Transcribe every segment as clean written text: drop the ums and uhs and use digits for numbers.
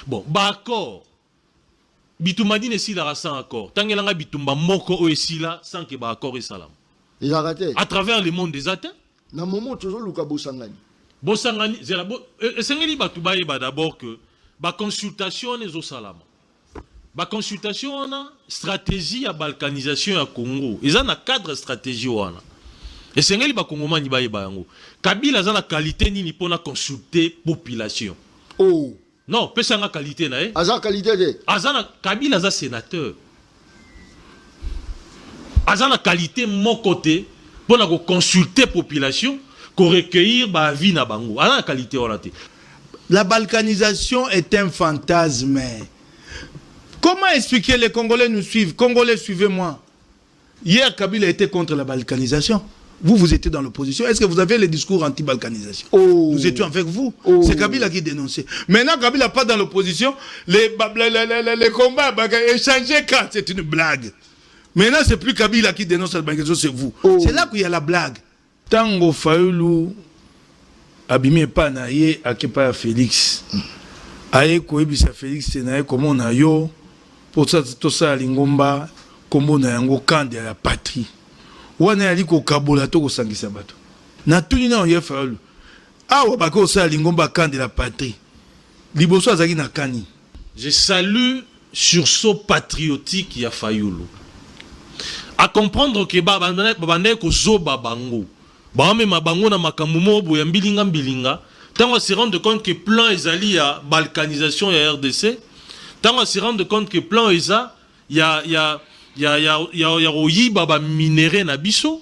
Bon, accord. Bitumadi ne si la sans accord. Tangelanga bitumba moko o esila sans que accord et salam. Il a raté. À travers le monde des atteints. Na moment toujours Luka Bosangani. Bosangani, c'est la Sengeli batubaye d'abord que ba consultation les au salam. Ba consultation on a stratégie à balkanisation à Congo. Ils ont un cadre stratégie wana. Et Sengeli ba Congo mani baye yango. Kabila a la qualité ni pour consulter population. Oh. Non, pesa nga qualité na eh. Aza qualité de. Azana Kabila aza sénateur. Azana qualité mon côté pour consulter population, pour recueillir ba vie na bango. Azana qualité oraté. La balkanisation est un fantasme. Comment expliquer les Congolais nous suivent? Congolais, suivez-moi. Hier, Kabila était contre la balkanisation. Vous étiez dans l'opposition. Est-ce que vous avez les discours anti-balkanisation? Nous étions avec vous. C'est Kabila qui dénonçait. Maintenant, Kabila n'est pas dans l'opposition. Les combats, échanger cartes, c'est une blague. Maintenant, c'est plus Kabila qui dénonce la balkanisation, c'est vous. C'est là qu'il y a la blague. Tango Fayoulou, abimé pas naïe, à Kepa Félix. Aïe, Koébisa Félix, c'est naïe, comme on a yo, pour ça, tout ça, Lingomba, comme on a un camp de la patrie. Wana yali ko kabola to ko sangisa bato na tuni na ye faulu awa bako sa lingomba kan de la patrie liboso azaki na kani. Je salue sursaut patriotique ya Fayulu à comprendre que babane ko zoba bango ba mema bango na makambo mobo ya mbilinga tant on se rend compte que plan ezali ya balkanisation ya RDC tant on se rend compte que plan eza ya oyiba ba minéré na biso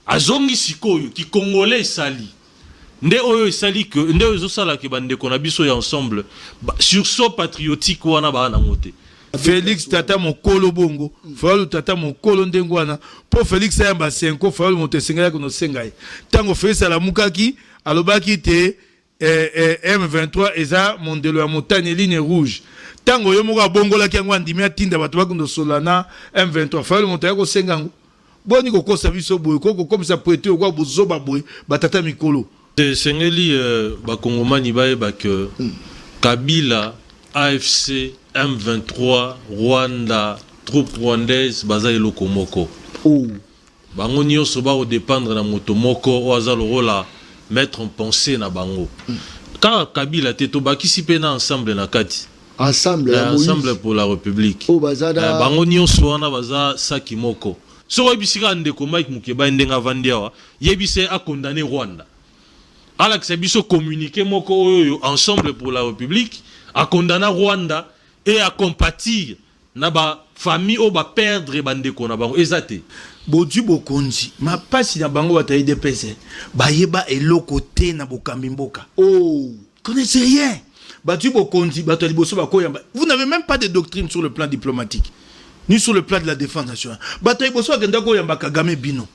azongi sikoyo ki congolais sali nde oyo sali que nde ozo sala ke bande ko na biso ya ensemble sursaut patriotique wana ba na ngote. Félix tata mokolo bongo Faulu tata mokolo ndengwana po Félix yamba senko Faulu motesenga ya kono sengai tango Félix ala mukaki alobaki te M23 eza mondelo ya montagne ligne rouge. Tango yo moko bongola ki yango andimi atinda bato bakundo solana M23 Faulu montaya ko sengango boni ko kosa biso boye ko komisa prêter ko bozoba boye batata mikolo. Sengeli bakongomani baye que Kabila, AFC, M23, Rwanda, troupes rwandaises baza eloko moko. Bango nyonso ba dépendre na moto moko o azalo rola mettre en pensée na bango. Quand Kabila teto bakisi pena ensemble na kati. Ensemble pour la République. Bango nyonso wana baza saki moko. So bisika ndeko Mike Mukeba ndenga vandiawa, yebise a condamné Rwanda. Alex Biso communiqué moko oyo ensemble pour la République a condamné Rwanda et à compatir na ba famille o ba perdre bandeko na bango ezate. Bodu bokonzi ma pasi na bango batayi DPC bayeba eloko te na bokambi mboka. Connaissez rien. Batu bokonzi batali boso bakoyamba. Vous n'avez même pas de doctrine sur le plan diplomatique ni sur le plan de la défense nationale. Batayi boso agenda koyamba Kagame bino.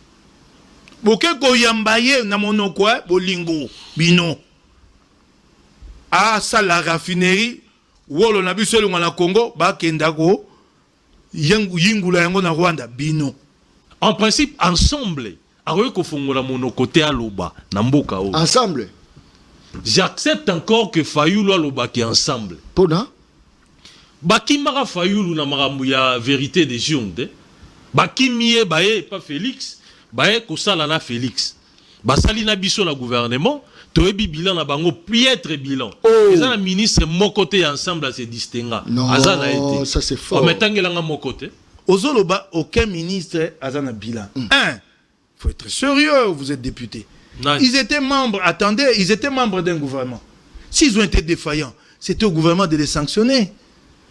Boke koyamba ye na monoko bolingo bino. Ah ça la raffinerie wolo na biso elonga na Congo bakenda ko yingula yango na Rwanda bino. En principe ensemble aroye ko fongola monoko te aloba na mboka o. Ensemble. J'accepte encore que Fayulu aloba ki ensemble. Pona Baki mara Fayulu na marambu ya vérité des jondes. Baki miye baye pas Félix, baye ko sala na Félix. Basali na biso na gouvernement, toyebi bilan na bango piètre bilan. Ils ont un ministre mon côté ensemble à se distinguer. Non, ça c'est fort. On metangela nga mon côté. Ozoloba aucun ministre azana bilan. Faut être sérieux, vous êtes député. Ils étaient membres, attendez, ils étaient membres d'un gouvernement. S'ils ont été défaillants, c'était au gouvernement de les sanctionner.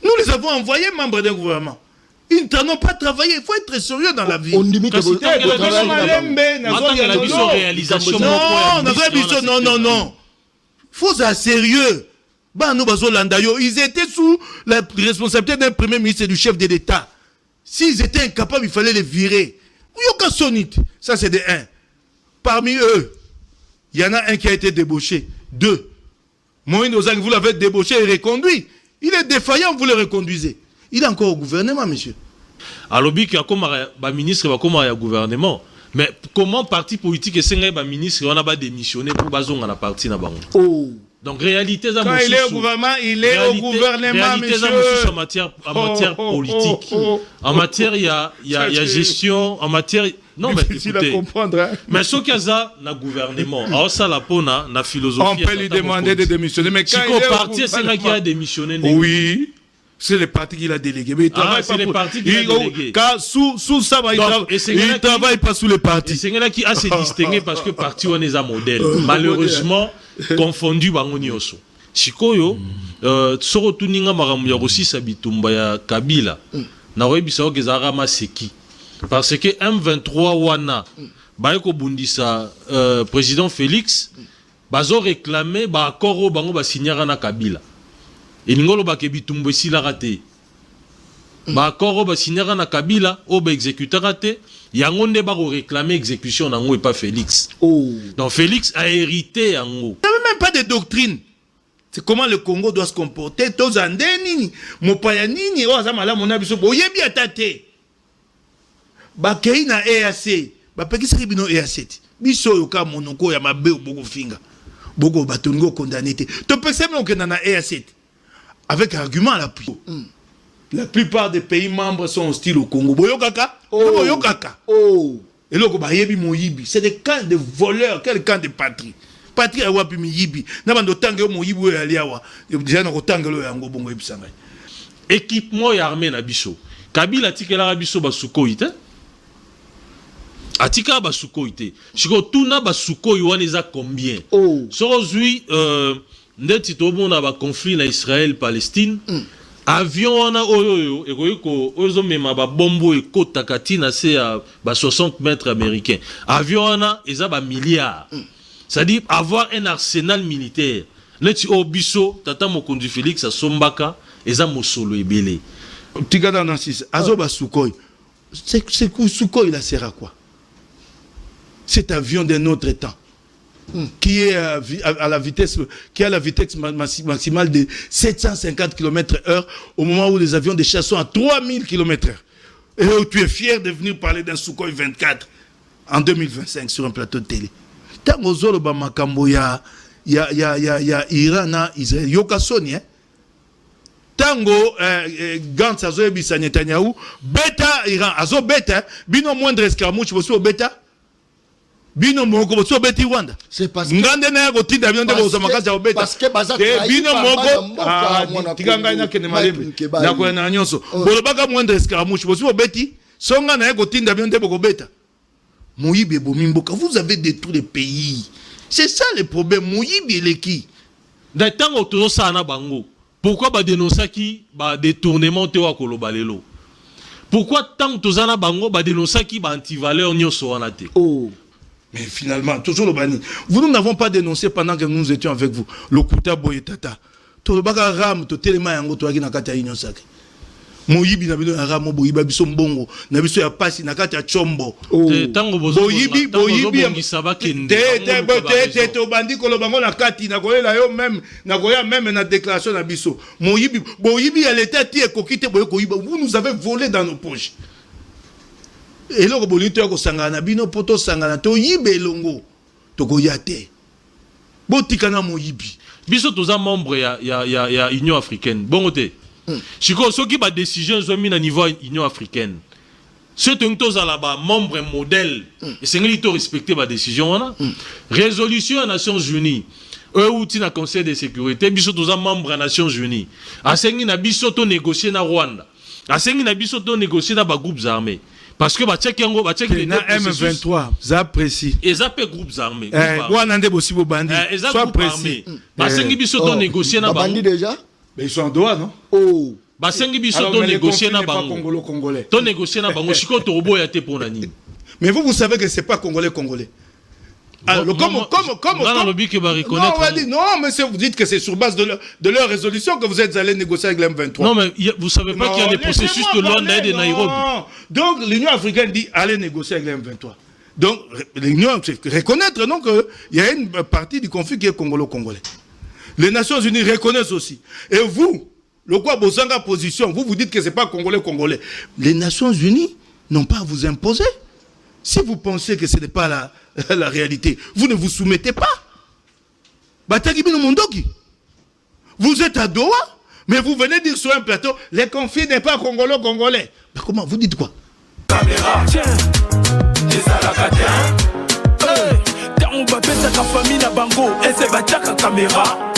Nous les avons envoyés membres d'un gouvernement. Ils n'ont pas travaillé. Il faut être sérieux dans la vie. On limite non, faut être sérieux. Ils étaient sous la responsabilité d'un premier ministre et du chef de l'État. S'ils étaient incapables, il fallait les virer. Ça, c'est des 1. Parmi eux, il y en a un qui a été débauché. 2. Moïse Ozang, vous l'avez débauché et reconduit. Il est défaillant, vous le reconduisez. Il est encore au gouvernement, monsieur. Alors, il y a comme un ministre, comme un gouvernement. Mais comment parti politique et un ministre, on a démissionné pour baser dans la partie na bango. Donc réalité ça quand il est au gouvernement, il est au gouvernement, monsieur. En matière politique. En matière il y a gestion, en matière non mais difficile à comprendre. Hein? Mais ce qu'il y a na gouvernement, alors ça la pona na philosophie. On peut lui demander de démissionner, mais quand il est parti c'est là qui a démissionné. Oui. C'est le parti qui l'a délégué. Mais il travaille c'est le parti qui l'a délégué. Car sous ça, il ne travaille pas sous le parti. C'est là qui a se distingué parce que parti on est un modèle. Malheureusement, confondu bangoni oso. Sikoyo, soro tuninga makambo ya kosisa bitumba ya Kabila. Na webisa okezara maseki. Parce que M23 wana bayeko bundisa président Félix bazo réclamer ba accord bango ba signara na Kabila. Et ngolo ba kebitumbo sila raté. Ba accord ba signara na Kabila o ba exécuter raté. Yango nde ba réclamer exécution nango et pas Félix. Donc Félix a hérité yango. Il n'y a même pas de doctrine. C'est comment le Congo doit se comporter. Tozande nini, mopaya nini, ozamala mona biso boyebi atate. Ba kei na EAC, ba pekisa bino EAC. Biso yoka monoko ya mabe boko finga. Boko batongo condamné te. To pese mo ke na EAC. Avec argument à l'appui. La plupart des pays membres sont hostiles au Congo. Boyokaka, boyokaka. Et là, c'est des camps de voleurs, quel camp de patrie. Patrie a wapi miyibi. Nabando tango moyibu ya liawa. Déjà na kotango lo yango bongo ebisanga. Équipement et armée na biso. Kabila tikela biso basuko ite. Atika basuko ite. Chiko tuna basuko iwaneza combien? Sorozui ndeti tobona ba conflit na Israël Palestine. Avion wana oyo ekoyiko ozo mema ba bombo ekota katina se ba 60 mètres américains. Avion wana eza ba milliards. C'est-à-dire avoir un arsenal militaire. Neti obiso tata mokonzi Félix asombaka eza mosolo ebele. Tigada Nansis azoba Sukhoi. C'est Sukhoi il sert à quoi? Cet avion d'un autre temps. Qui est à la vitesse, qui a la vitesse maximale de 750 km/h au moment où les avions de chasse sont à 3000 km/h. Et où tu es fier de venir parler d'un Sukhoi 24 en 2025 sur un plateau de télé. Tango zolo ba makambo ya Iran na Israël yoka soni hein. Tango Gantz azo ebisa Netanyahu beta Iran azo beta bino moindre escarmouche boso beta. Bino moko boso beti Rwanda. C'est parce que ngande na ko tinda bino ndeko za makaza obeta. Parce que baza bino moko tikanga na kene malembe na ko na nyonso. Bolobaka moindre escarmouche boso beti songa na ko tinda bino ndeko beta. Moyibi bomimboka, vous avez détruit le pays. C'est ça le problème. Moyibi le qui? D'ailleurs autour ça na bango. Pourquoi ba dénoncer qui ba détournement te wa kolobalelo? Pourquoi tant tozana bango ba dénoncer qui ba anti-valeur nyoso wana te? Mais finalement, toujours le bani. Nous n'avons pas dénoncé pendant que nous étions avec vous. Le Kouta Boyetata. To baka ram to telema yango to akina kata union sacrée. Moyibi na bino ram boyiba biso mbongo na biso ya pasi na kata chombo. Boyibi te bandi ko lobango na kati na kolela yo même na koya même na déclaration na biso. Boyibi ya l'état ti ekokite boye koyiba. Vous nous avez volé dans nos poches. Et là, ko sangana bino poto sangana to yibe longo to ko yate botikana moyibi biso toza membre ya Union africaine bongote chiko soki ba décision zo mi na niveau Union africaine ce toza là ba membre modèle et c'est to respecter ba décision wana résolution des Nations Unies outi na Conseil de sécurité biso toza membre des Nations Unies asengi na biso to négocier na Rwanda asengi na biso to négocier na ba groupes armés. Parce que na M23 ça précis et ça peut groupes armés soit précis basengi biso to négocier na bandi déjà mais ils sont en droit non basengi biso to négocier na bango congolais to négocier na bango siko to roboya te pour nani. Mais vous savez que c'est pas congolais. Alors, comment non, mais vous dites que c'est sur base de leur résolution que vous êtes allé négocier avec l'M23. Non, mais vous savez pas qu'il y a des processus de Luanda et de Nairobi. Donc, l'Union africaine dit allez négocier avec l'M23. Donc, l'Union reconnaître donc qu'il y a une partie du conflit qui est congolo-congolais. Les Nations Unies reconnaissent aussi. Et vous, le quoi Bozanga position, vous dites que c'est pas congolais. Les Nations Unies n'ont pas à vous imposer. Si vous pensez que ce n'est pas la réalité, vous ne vous soumettez pas. Bataki bino mondoki. Vous êtes à Doha, mais vous venez dire sur un plateau, les conflits n'est pas congolais. Mais comment, vous dites quoi? Caméra, tiens, les alacatins. On va péter ta famille na bango, et c'est bataka caméra.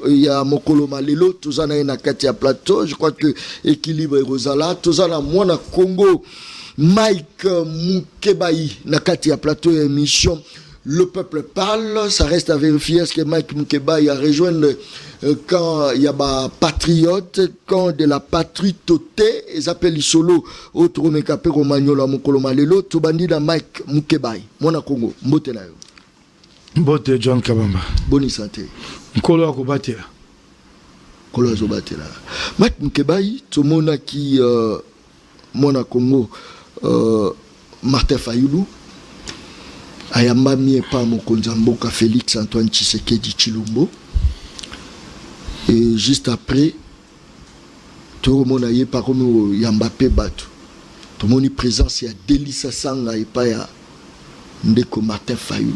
Il y a Mokolo Malelo, tous en a une kati à plateau, je crois que équilibre et Rosala, tous en a moi na Congo, Mike Mukebai, na kati à plateau émission. Le peuple parle, ça reste à vérifier. Est-ce que Mike Mukebai a rejoint quand il y a des patriotes, quand de la patrie totée, ils appellent solo, autre mekapé romagnola Mokolo Malelo, tout bandit dans Mike Mukebai, Mona Congo, Mbote na yo. Mbote John Kabamba. Bonne santé. Nkolo akobatela. Nkolo azobatela. Mike Mukebai, tout le monde qui Mona Congo, Martin Fayulu. Ayamba mie pa mokonzi mboka Félix Antoine Tshisekedi Tshilombo. Et juste après, tout le monde a eu par contre Yambape Batu. Tout le monde est présent, il y a Delisa Sanga et pas ya Ndeko Martin Fayulu.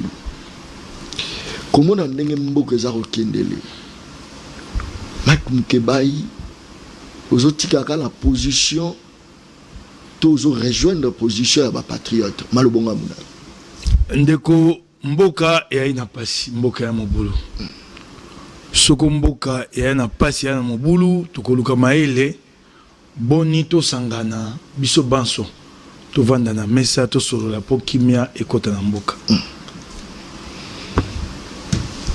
Comment on a ndenge mboka za rokendele. Mike Mukebai, aux autres qui la position, tous ont rejoindre la position à patriote. Malobonga muna. Ndeko mboka ya na pasi mboka ya mobulu soko mboka ya na pasi ya na mobulu tukoluka maele boni to sangana biso banso to vanda na mesa to solola po kimia ekota na mboka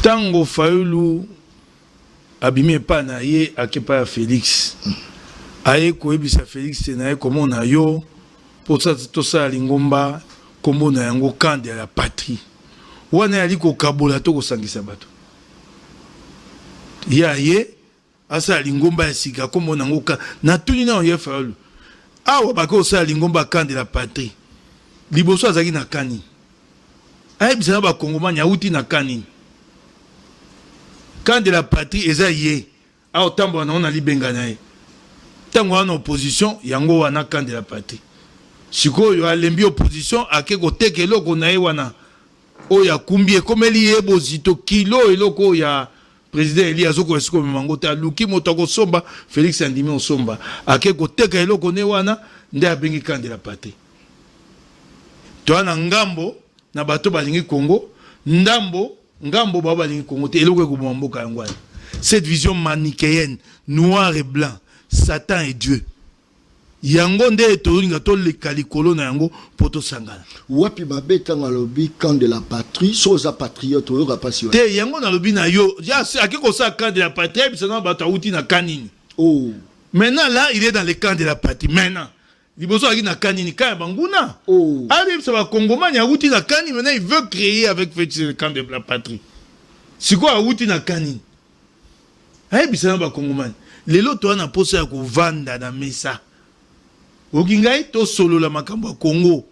tango Fayulu abimi pa na ye akepa ya Félix aye koyebisa Félix na ye komona yo po sa to sa lingomba kombo na yango kande ya la patrie wana yali ko kabola to ko sangisa bato ya ye asa lingomba ya sika kombo na yango ka na tuni na ye Fayulu awa bako sa lingomba kande la patrie liboso azaki na kani ay bisana ba kongomani auti na kani kande la patrie eza ye awa tambo na libenga na ye tango wana opposition yango wana kande la patrie sikoyo alembi opposition ake koteka eloko na ye wana oyo akumbi ekomeli ye bozito kilo eloko ya président Eli azoko esiko memango te aluki moto akosomba Félix andimi osomba ake koteka eloko ne wana nde abengi kande la patrie toana ngambo na bato balingi Congo ngambo ba balingi Congo te eloko ekoboma mboka yango wana cette vision manichéenne noir et blanc Satan et Dieu yango nde tolinga to le kalikolo na yango poto sangana wapi babeta ngalobi quand de la patrie soza patriote oyo rapasio te yango na lobi na yo ya akiko sa camp de la patrie bisana bato uti na kanini oh maintenant là il est dans le camp de la patrie maintenant liboso aki na kanini ka banguna oh ali ça va congomani uti na kanini maintenant il veut créer avec le camp de la patrie siko uti na kanini ay bisana ba congomani lelo to na posa ya kovanda na mesa okingai to solo la makambo Congo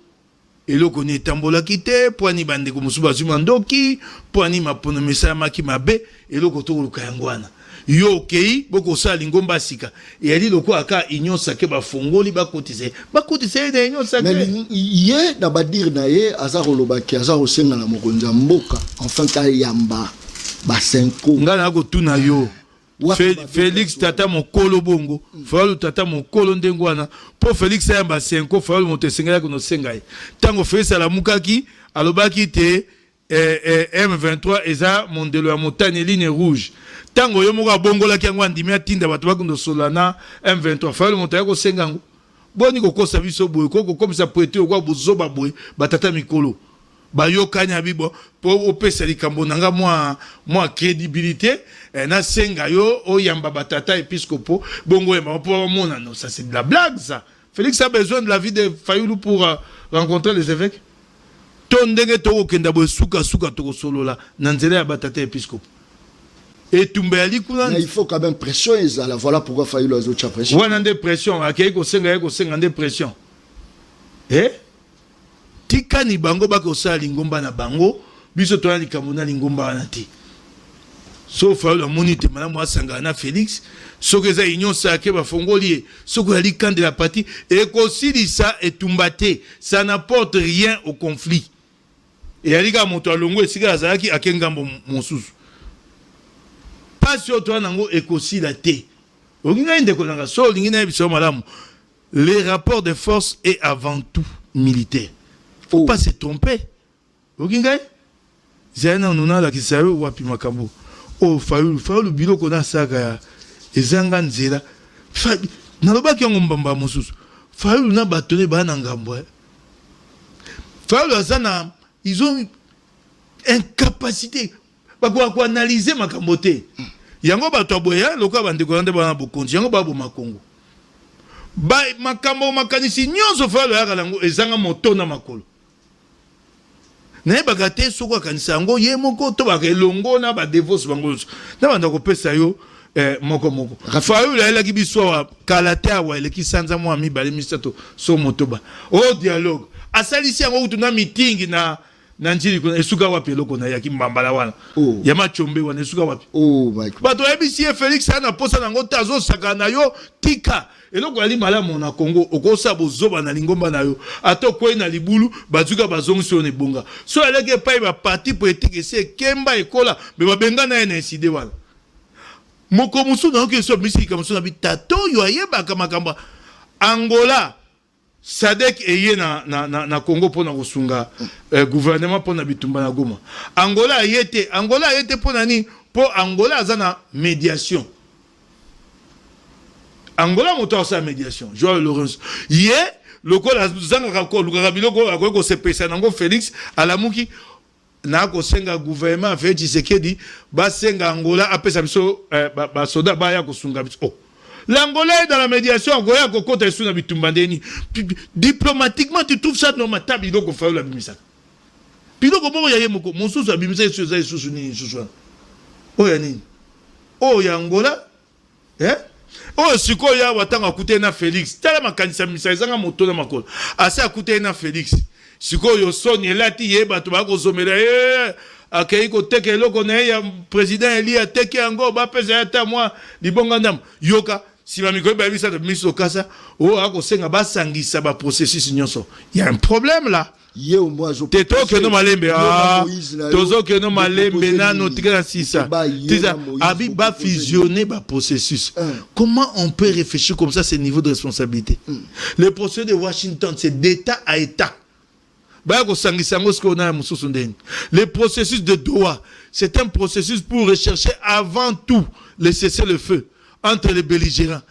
eloko ne tambola kite poani bande ko musuba zumandoki poani mapono mesa maki mabe eloko to luka yangwana yo okei boko sa lingomba sika e ali loko aka inyosa ke bafongoli bakotise na inyosa ke mais ye na badir na ye azaro lobaki azaro senga na mokonza mboka enfin ka yamba ba 5 ngana ko tuna yo Félix tata mokolo bongo Fayulu tata mokolo ndengwana po Félix ayamba 5 Fayulu motesenga ya kono sengai tango Félix ala mukaki alobaki te M23 eza mondelo ya montagne ligne rouge tango yo moko bongola ki ngwa ndimi atinda bato bakundo solana M23 Fayulu moto ya ko senga ngo boni ko kosa biso boye ko komisa poete ko bozoba boye batata mikolo bayo kanya bibo po opesa likambo nanga moi crédibilité na senga yo oyamba batata épiscopo bongo yamba po mona non ça c'est de la blague ça Félix a besoin de la vie de Fayulu pour rencontrer les évêques ton ndenge to okenda bo suka to solola na nzela ya batata épiscopo et tumbeli kuna il faut quand même pression ezala voilà pourquoi Fayulu azocha pression wana nde pression akei ko senga nde pression tika ni bango bako sala lingomba na bango biso to na likambo na lingomba wana te so Fayulu amoni te malamu asanga na Félix soki eza union sake bafongoli soki yali camp de la partie ekosilisa etumba te ça n'apporte rien au conflit et alika moto alongo esika azalaki akengambo mosusu pasi oyo toa nango ekosila te olinga ndeko nanga so olingi na yebiso malamu les rapports de force est avant tout militaire faut pas se tromper olinga zana nuna la kisayo wapi makambo o fayulu biloko na saka ya ezanga nzela nalobaki yango mbamba mosusu fayulu na batone bana ngambo fayulu azana ils ont incapacité pour analyser makambo te yango bato aboya loka bandeko nde bana bokonzi yango babo makongo ba makambo makanisi nyonso fayulu yaka lango ezanga moto na makolo na bagate soko kanisa yango ye moko to ba elongo na ba divorce bango na banda ko pesa yo moko fayulu la ki biso kalate awa le ki sanza mo ami bale misato so motoba o dialogue asalisi yango utuna meeting na njiri kuna esuka wapi eloko na yaki mbambala wana ya machombe wana esuka wapi my God. Bato ebisi Félix ana posa nango tazo saka na yo tika eloko ali malamu na Congo okosa bozoba na lingomba na yo atokwe na libulu bazuka bazongisi on ebonga so aleke pa ba parti politique se kemba ekola me babenga na ene incide wana moko musu na ke so misi ka musu na bitato yo ayeba makambo Angola Sadek eye na Congo pona kosunga gouvernement pona bitumba na Goma. Angola yete pona ni po Angola azana médiation. Angola moto sa médiation. Joël Laurence. Ye lokola zanga ko lukaka biloko akoko se pesa nango Félix alamuki na ko senga gouvernement fait Tshisekedi ba senga Angola apesa biso ba soda ba ya kosunga biso. L'Angola est dans la médiation, Angola kokota sous na bitumbandeni. Diplomatiquement tu trouves ça normal tabilo ko fa la bimisa. Pilo ko boko yaye moko, monsusu abimisa sur za susu ni susu. O ya nini? O ya Angola? O siko ya watanga kute na Félix. Tala makanisa misa ezanga moto na makolo. Asa akute na Félix. Siko yo soni elati yeba to bako zomela akei ko teke eloko na ya président Eli ateke yango ba pesa ya ta moi libonga ndam yoka si ba miko ba bisa de miso kasa o ako senga ba sangisa ba processus nyonso il y a un problème là Yo moi je te to que no malembe tozo que no malembe na no tika sisa tiza abi ba fusionner ba processus comment on peut réfléchir comme ça c'est niveau de responsabilité le processus de Washington c'est d'état à état. Le processus de Doha, c'est un processus pour rechercher avant tout le cessez-le-feu entre les belligérants.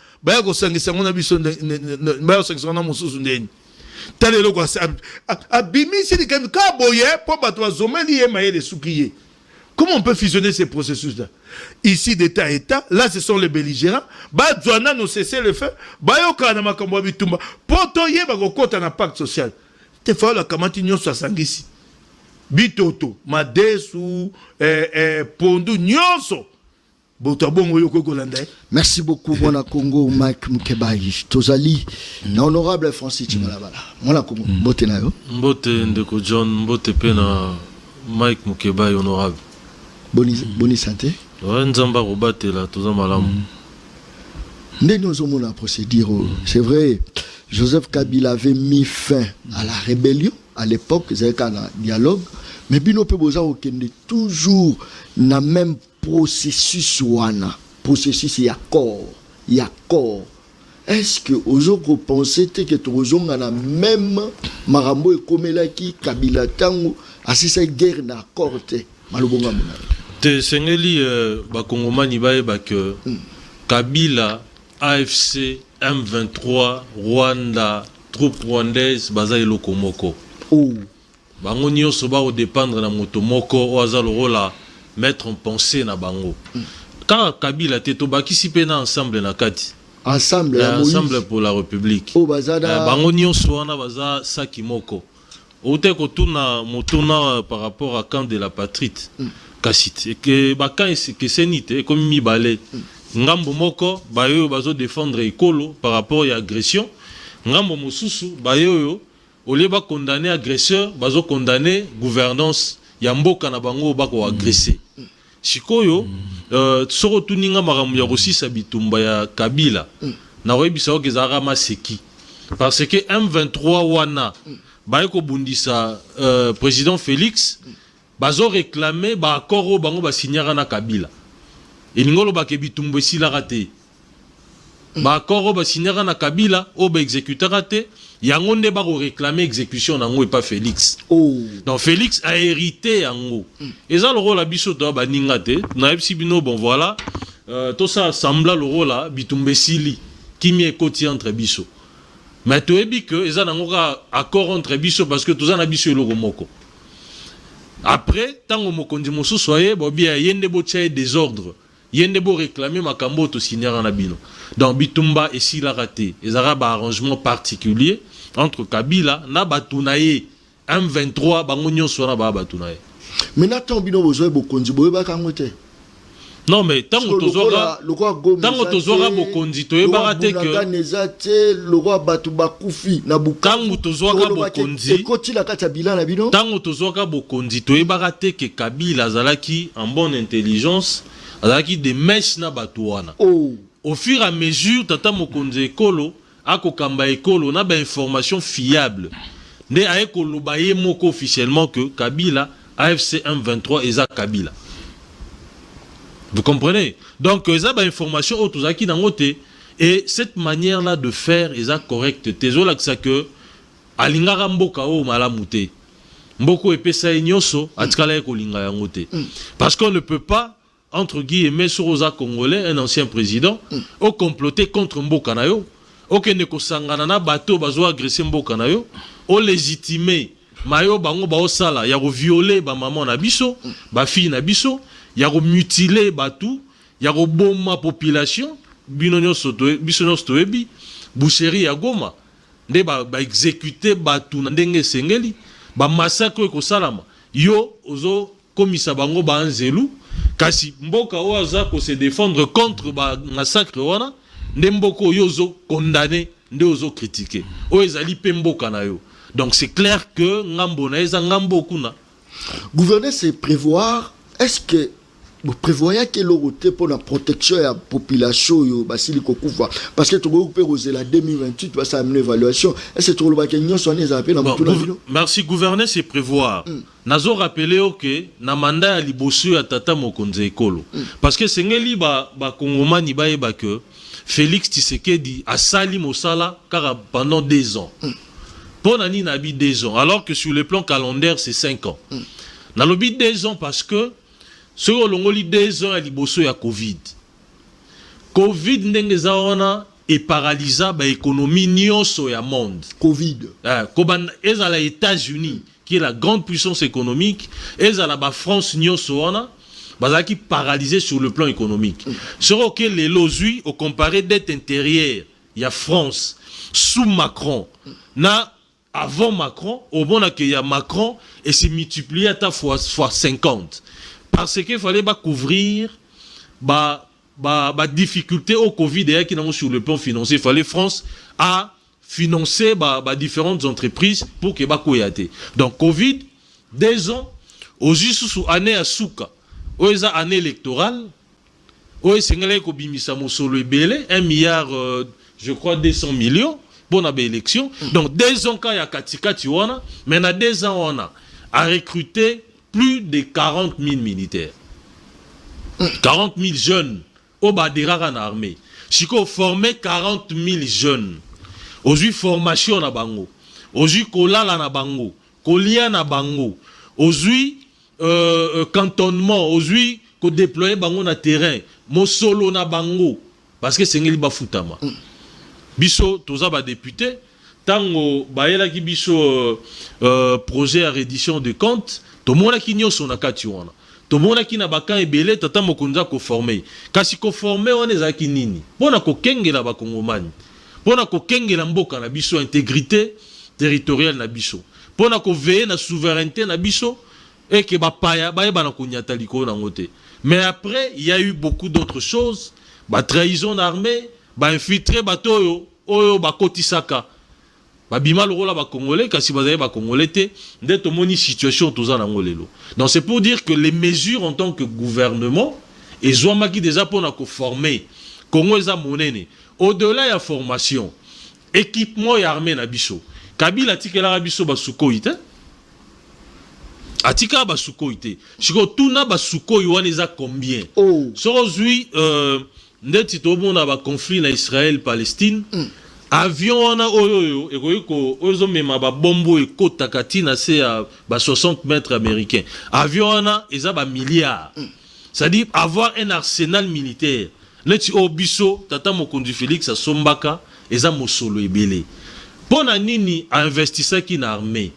Comment on peut fusionner ces processus-là? Ici, d'État à État, là, ce sont les belligérants. Badouana nous cesser le feu. Bayoka na makambo bitumba. Potoye bakokota na pacte social. Te fa la kamati nyonso asangisi. Bitoto, madesu, pondu nyonso. Merci beaucoup, mon Congo, Mike Mukebayi. Tozali, honorable Francis Chimalabala. Mon Congo, Mbote Nayo. Mbote Ndeko John, Mbote Pena, Mike Mukebayi, honorable. Boni santé. Ouais, Nzamba Robate là, tout ça malamu. Nous avons la procédure. C'est vrai, Joseph Kabila avait mis fin à la rébellion à l'époque, c'est un dialogue. Mais Bino Peboza Okende toujours na même processus wana, processus yakor. Est-ce que aujourd'hui pensez que toujours na même marambo et komelaki Kabila tango asisa guerre na accord te malobonga mona. Te sengeli bakongomani baye que Kabila, AFC, M23, Rwanda, troupes rwandaises baza eloko moko. Bango nyonso ba dépendre na moto moko o azalo rola mettre en pensée na bango. Quand Kabila te to bakisi pena ensemble na kati. Ensemble pour la République. Bango nyonso wana baza saki moko. Ote ko tuna motuna par rapport à camp de la patrie. Kasite et que bakan que senite comme mi balé. Ngambo moko bayo bazo défendre ekolo par rapport à agression. Ngambo mosusu bayo au lieu de condamner agresseur, bazo condamner gouvernance ya mboka na bango bako agresser. Sikoyo soro tuninga maramu ya kosisa bitumba ya Kabila. Na webisa okezara maseki. Parce que M23 wana baye ko bundisa président Félix bazo réclamer ba accord o bango ba signera na Kabila elingolo ba ke bitumbo sila raté ba accord o ba signera na Kabila o ba exécuter raté yango nde ba ko réclamer exécution nango et pas Félix. Donc Félix a hérité yango eza le rôle biso to ba ningate na epsi bino bon voilà tout ça sembla le rôle là bitumbo sili kimi ekoti entre biso. Mais tu es dit que ils ont un accord entre biso parce que tous en biso le moko. Après, tant que moko ndi mosu soye, bien yende bo tchaye désordre, yende bo réclamer makambo to signer en abino. Donc bitumba et si la raté, ils ont un arrangement particulier entre Kabila na batunaye M23 bango nyonso na ba batunaye. Mais n'attend bino besoin bokonzi boye ba kangote. Non mais tant que tozora bokonzi to ebarate que le roi Batuba Koufi na bukangu tant que tozora bokonzi ekoti la kata bilan na bino tant que tozora bokonzi to ebarate que Kabila azalaki en bonne intelligence azalaki des mèches na batuana au fur et à mesure tata mokonzi ekolo akokamba ekolo na ba information fiable ne aekolo ba ye moko officiellement que Kabila AFC M23 eza Kabila. Vous comprenez? Donc, ils ont des informations autour qui n'ont pas. Et cette manière-là de faire est correcte. Tezo là que alingara mboka o malamute. Mboko epesa nyoso atkala ko linga yangote. Parce qu'on ne peut pas entre guillemets sur Rosa congolais un ancien président au comploter contre mboka na yo. O kende ko sangana na bateau bazo agresser mboka na yo, o légitimer mayo bango ba osala ya ko violer ba maman na biso, ba fille na biso. Il y a mutilé batou, il y a bomba population, binonyo sotoe, bisonyo stoebi, boucherie ya Goma, nde ba exécuter batou na ndenge sengeli, ba massacre ko salama. Yo ozo komisa bango ba anzelu, kasi mboka oaza ko se défendre contre ba massacre wana, nde mboko yo ozo condamner, nde ozo critiquer. O ezali pe mboka na yo. Donc c'est clair que ngambo na eza ngambo kuna. Gouverner c'est prévoir, est-ce que vous prévoyez que l'autorité pour la protection de la population parce que tu peux la 2028 parce que une évaluation et c'est tout le Bakignon son merci gouverner c'est prévoir nazo rappeler que na mandat ya liboso ya tata mokonzi ekolo parce que sengeli ba kongomani ba eba que Félix Tshisekedi a sali mosala car pendant 2 ans pour nani na bi 2 ans alors que sur le plan calendaire c'est 5 ans na lobi 2 ans parce que ce que l'on a 2 ans à liboso ya Covid. Covid ndenge zaona et paralysa ba économie nyonso ya monde. Covid. Koban ezala États-Unis qui est la grande puissance économique, ezala ba France nyonso wana bazaki paralysé sur le plan économique. Sur que les lozui au comparé dette intérieure, il y a France sous Macron. Na avant Macron, au bon qu'il y a Macron et c'est multiplié à ta fois 50. Parce qu'il fallait couvrir difficulté au Covid et qui sur le plan financier. Il fallait France à financer différentes entreprises pour que koyate. Donc Covid 2 ans au juste sous année à souka. Au année électorale, au sengale ko bimisa mosolo ebele 1 milliard je crois 200 millions pour la élection. Donc 2 ans quand il y a katikati wana, mais na 2 ans on a recruté plus de 40 000 militaires. 40 000 jeunes au Badera en armée. Si on formait 40 000 jeunes, aujourd'hui formation na bango, aujourd'hui kolala na bango, kolia na bango, aujourd'hui cantonnement, aujourd'hui ko déployer bango na terrain, mo solo na bango, parce que c'est ngeli ba futama. Biso toza ba député, tango baela ki biso projet à reddition de comptes. Tout le monde qui n'y a son akatiwana. Tout le monde qui n'a pas qu'un ebele tata mokonza ko formé. Kasi ko formé on est aki nini. Pona ko kengela ba kongomani. Pona ko kengela mboka na biso intégrité territoriale na biso. Pona ko veiller na souveraineté na biso et que ba paya ba na ko nyata liko na ngote. Mais après il y a eu beaucoup d'autres choses. Ba trahison d'armée, ba infiltrer batoyo oyo ba kotisaka. Babima loro la ba congolais kasi bazaye ba congolais te ndeto moni situation toza na ngolelo. Donc c'est pour dire que les mesures en tant que gouvernement et zwamaki déjà pour na ko former Congo eza monene au-delà ya formation équipement ya armée na biso Kabila tikela biso basukoi te. Atika basukoi te. Siko tuna basukoi wana eza combien? Oh. Sorozui ndeti tobona ba conflit na Israël Palestine. Avion wana oyo ekoyiko ozo mema ba bombo ekota katina se ba 60 mètres américains. Avion wana eza ba milliards. C'est-à-dire avoir un arsenal militaire. Neti obiso tata mokonzi Félix Asombaka eza mosolo ebele. Pona nini a investisaki na armée?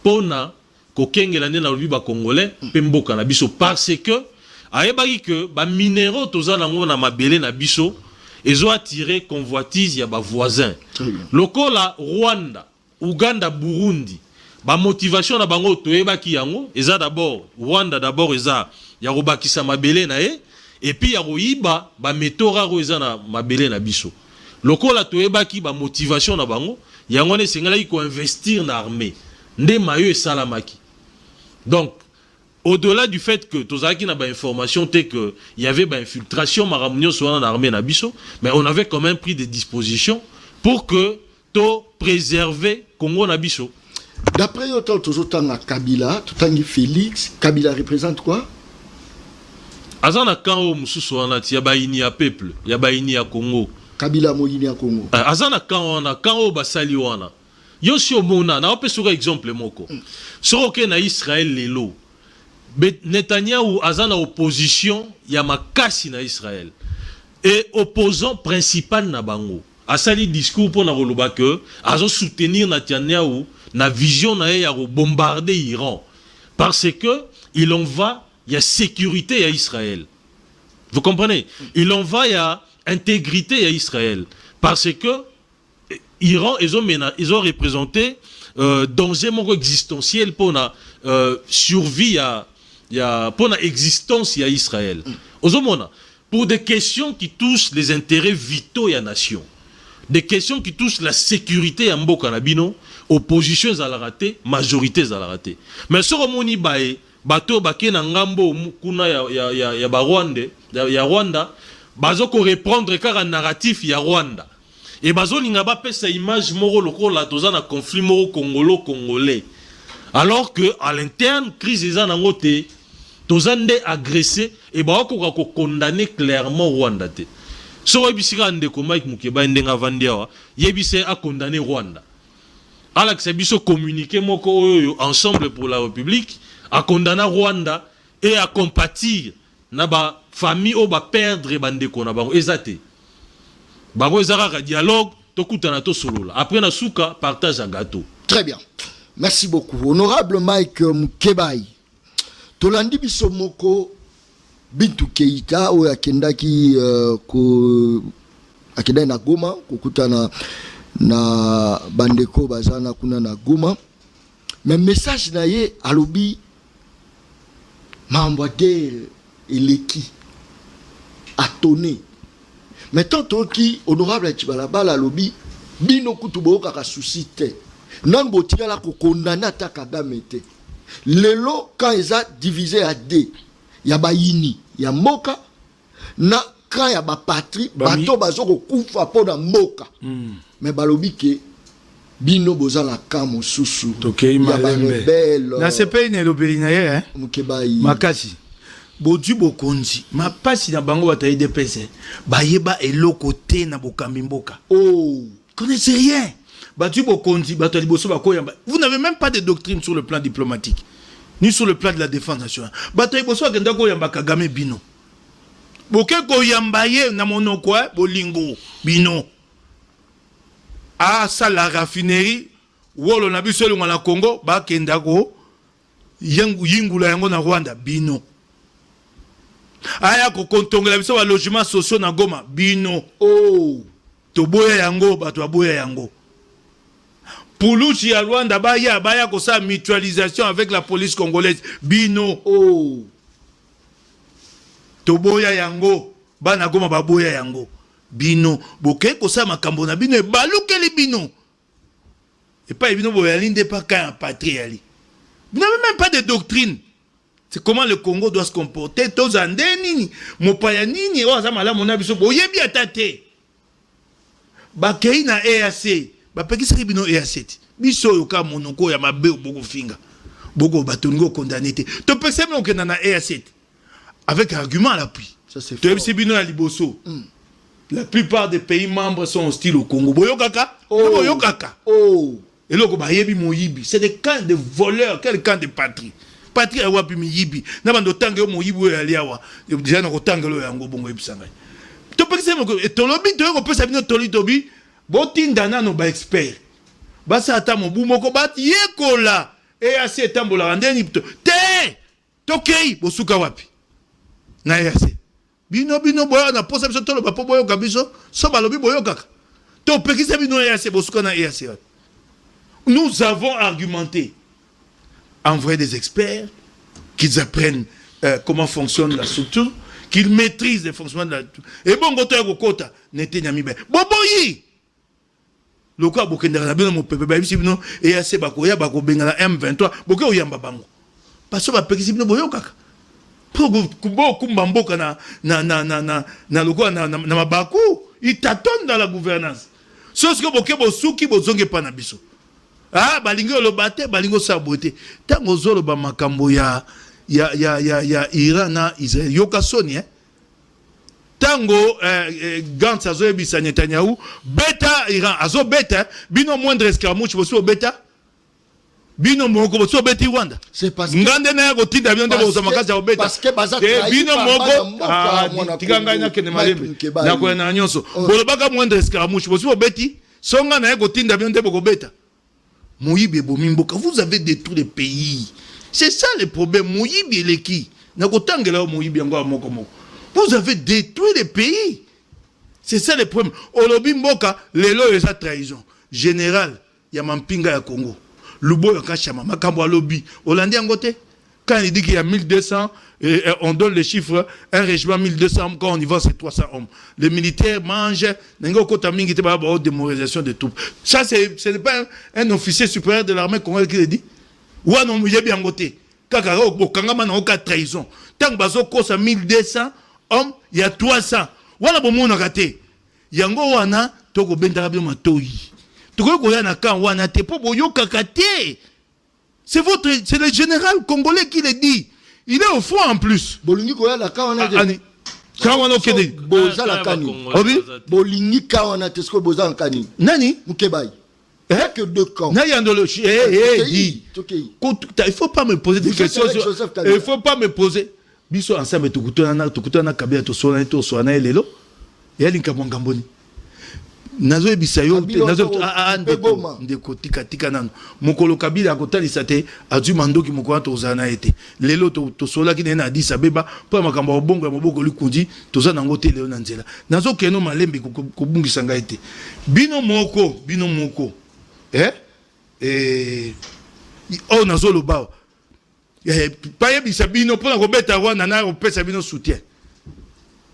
Pona kokengela nde na lobi ba congolais pe mboka na biso parce que ayebaki que ba minéraux toza nango na mabele na biso ezo attirer convoitise ya ba voisins. Lokola Rwanda, Uganda, Burundi, ba motivation na bango toyebaki yango eza d'abord Rwanda d'abord eza ya robakisa mabele na ye et puis ya royiba ba metora ro eza na mabele na biso. Lokola toyebaki ba motivation na bango yango ne sengala ko investir na armée. Nde mayo esalamaki. Donc au-delà du fait que tozaki na ba information te que il y avait ba infiltration maramunyo soit dans l'armée na biso, mais on avait quand même pris des dispositions pour que to préserver Congo na biso. D'après autant tozotanga Kabila, totangi Félix, Kabila représente quoi? Azana kan o mususu wana ti ya baini ya peuple, ya baini ya Congo. Kabila moyini ya Congo. Azana kan wana, kan o basali wana. Yo si omona na ope sur exemple moko. Soroke na Israël lelo. Netanyahu azana opposition ya makasi na Israël. Et opposant principal na bango. Asali discours pour na roloba que azo soutenir Netanyahu na vision na ya bombarder Iran. Parce que il en va il y a sécurité à Israël. Vous comprenez? Il en va il y a intégrité à Israël. Parce que Iran ils ont représenté danger existentiel pour la survie pour l'existence à Israël. Pour des questions qui touchent les intérêts vitaux de la nation, des questions qui touchent la sécurité en Mboka Nabino, opposition à la raté, majorité à la raté. Mais ce que bae bato bake na ngambo kuna ya Rwanda, bazo ko reprendre car un narratif ya Rwanda. Et bazo linga ba pesa image moro lokola toza na conflit moro congolais. Alors que à l'interne crise eza nango te tozande agressé et ba ko condamner clairement Rwanda te. So ebisika ndeko Mike Mukeba ndenga vandiawa yebise a condamner Rwanda. Alex biso communiquer moko oyo ensemble pour la République a condamner Rwanda et à compatir na ba famille o ba perdre bandeko na bango ezate. Bango ezaka dialogue tokutana to solola. Après na suka partage à gâteau. Très bien. Merci beaucoup. Honorable Mike Mukebai. Tolandi biso moko Bintu Keita o akendaki ko akenda na Goma kokutana na bandeko bazana kuna na Goma. Mais message na ye alobi mamboadel eleki atonné. Mais tant qui honorable Chibalabala alobi bino kutubo kaka souci te. Non botika la ko condamner ta Kagame te. Lelo quand ils a divisé à deux, ya bayini, ya moka na quand ya ba patrie, bato bazoko kufa pona moka. Mais balobi ke bino bozala kamo susu. Tokei malembe. Na sepe ne lobeli na ye hein. Mukebai. Makasi. Bodu bokonzi. Ma pasi na bango batayi DPC. Bayeba eloko te na bokambi mboka. Oh, connaissez rien. Batu bokonzi, batu liboso bakoyamba. Vous n'avez même pas de doctrine sur le plan diplomatique, ni sur le plan de la défense nationale. Batu liboso akenda koyamba Kagame bino. Boke koyamba ye na monoko bolingo bino. Ah ça la raffinerie wolo na biso longa na Congo ba kenda ko yingula yango na Rwanda bino. Aya ko kontongela biso ba logement sociaux na Goma bino. oh, Toboya yango bato aboya yango. Puluchi ya Rwanda baya ko sa mutualisation avec la police congolaise bino. oh. Toboya yango bana Goma baboya yango bino. Boke ko sa makambo na bino balukeli bino. Et pas bino boyalinde pas quand patrie ali. Vous n'avez même pas de doctrine. C'est comment le Congo doit se comporter. Tozande nini, mopaya nini, oza mala mona biso boyebi atate. Bakei na EAC, bapekisaki bino EAC biso oyo ka monoko ya mabe boko finga boko batongo condamné te topesa bino okenda na EAC avec argument à l'appui. Ça c'est fort. Bino na liboso. La plupart des pays membres sont hostiles au Congo. Boyokaka? Boyokaka. Oh. Et là, bayebi moyibi. C'est des camps de voleurs, quel camp de patrie. Patrie a wapi miyibi. Na bando tangue moyibi o aliawa. Déjà na kotangue lo yango bongo ebisanga. To pekise mo et tolobi to ko pesa bino tobi. Botinda na no ba expert. Basa ata mo bumoko bat yekola. Et assez tambola ndeni te. Tokei bosuka wapi. Na EAC. Bino boyo na posa biso tolo bapo boyo kabiso so balobi boyo kaka. To pekisa bino EAC bosuka na EAC. Nous avons argumenté, envoyé des experts, qu'ils apprennent comment fonctionne la structure, qu'ils maîtrisent le fonctionnement de la structure. Et bon, goto ya kota n'était nyami ben. Boboyi. Loko abokenda na bino mo pepe ba bisi bino EAC bakoya bako benga na M23 boke oyamba bango. Parce que ba pekisa bino boyo kaka. Kubo kumbamboka na loko na mabaku, ils tâtonnent dans la gouvernance. Sauf que boke bosuki bozonge pa na biso. Ah, balingo lobate, balingo sabote. Tango zolo ba makambo ya Iran na Israël. Yoka soni, Tango Gantz azo ebisa Netanyahu, beta Iran, azo beta, bino moindre escarmouche, boso beta. Bino moko boso beta Rwanda. C'est parce que ngande na yako tinda bino ndebo za makaza obeta. Parce que baza bino moko tikanga na kene malembe. Na ko na nyonso. Bolobaka moindre escarmouche, boso beti. Songa na yako tinda bino ndebo beta. Moyibi Bomimboka, vous avez détruit les pays. C'est ça le problème. Moyibi et qui vous avez détruit les pays. C'est ça le problème. Olobi Mboka, lelo eza trahison. Général, Yamampinga ya Congo. Lubo Yakashama, Makambo Alobi. Hollandais Angote, quand il dit qu'il y a 1200, on donne les chiffres, un régiment 1200, quand on y va, c'est 300 hommes. Les militaires mangent, démobilisation des troupes. Ça, ce n'est pas un officier supérieur de l'armée congolaise qui le dit. Ou non, il y a bien côté. Kakara, Kangama n'a aucun trahison. Tant que Bazo cause 1200 hommes, il y a 300. Voilà bon mon raté. Yango wana, toko bendarabi matoi. Toko koyana kan wana te po boyo kakate. C'est le général congolais qui le dit. Il est au fond en plus. Bolingi koyana kan wana te. Kan wana okede. Boza la kani. Obi? Bolingi kan wana te sko boza la kani. Nani? Mukebai. Il n'y a que deux camps. Il ne faut pas me poser des questions. Il ne faut pas me poser. Biso ensemble tukutana kabila to soana lelo. Ya linka mwangamboni. Nazo ebisayo nazo ndeko tika nano. Mokolo kabila akotalisa te adu mandoki mokwana to zana ete. Lelo to sola ki na Addis Abeba pa makambo bongo ya moboko likundi to zana ngote leo na nzela. Nazo keno malembe ko bungisa nga ete. Bino moko. Oh nazolo bao paye bisabino pour la robeta Rwanda na opesa bino soutien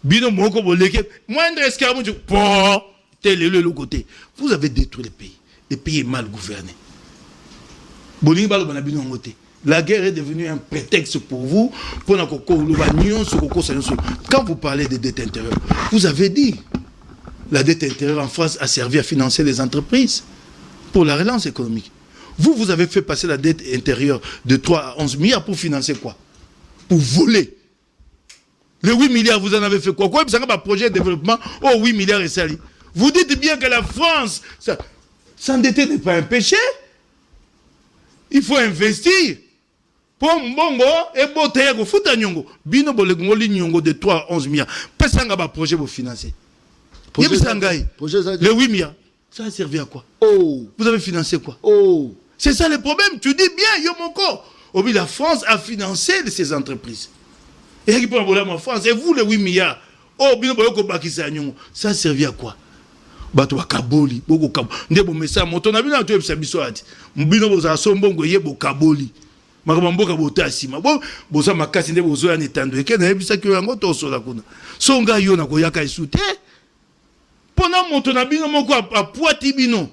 bino moko boleke moindre escarmouche pour tel le côté vous avez détruit le pays est mal gouverné bolingi balo bana bino ngote la guerre est devenue un prétexte pour vous pour na koko le union sur koko sanyoso. Quand vous parlez de dette intérieure vous avez dit la dette intérieure en France a servi à financer les entreprises pour la relance économique. Vous avez fait passer la dette intérieure de 3 à 11 milliards pour financer quoi? Pour voler. Les 8 milliards, vous en avez fait quoi? Quoi? Vous avez un projet de développement, 8 milliards et sali. Vous dites bien que la France, s'endetter n'est pas un péché. Il faut investir. Pour Mbongo et Botaya, il faut un nyongo. Bino bolengoli nyongo de 3 à 11 milliards. Pas un projet pour financer. Les 8 milliards. Ça a servi à quoi? Vous avez financé quoi? C'est ça le problème. Tu dis bien, Yomoko. La France a financé ces entreprises. Et qui peut avoir la France? Et vous, les 8 milliards. Ça a servi à quoi? Bato Kaboli. Ndebo mesa moto na bina to ebisa biso ati. Mbino boza sombongo yebo Kaboli. Makamboka bota sima. Boza makasi ndebo zo ya netando. Eke na ebisa ki yango to sola kuna. Songa yo na koyaka isute. Pendant mon ton abino moko a poiti bino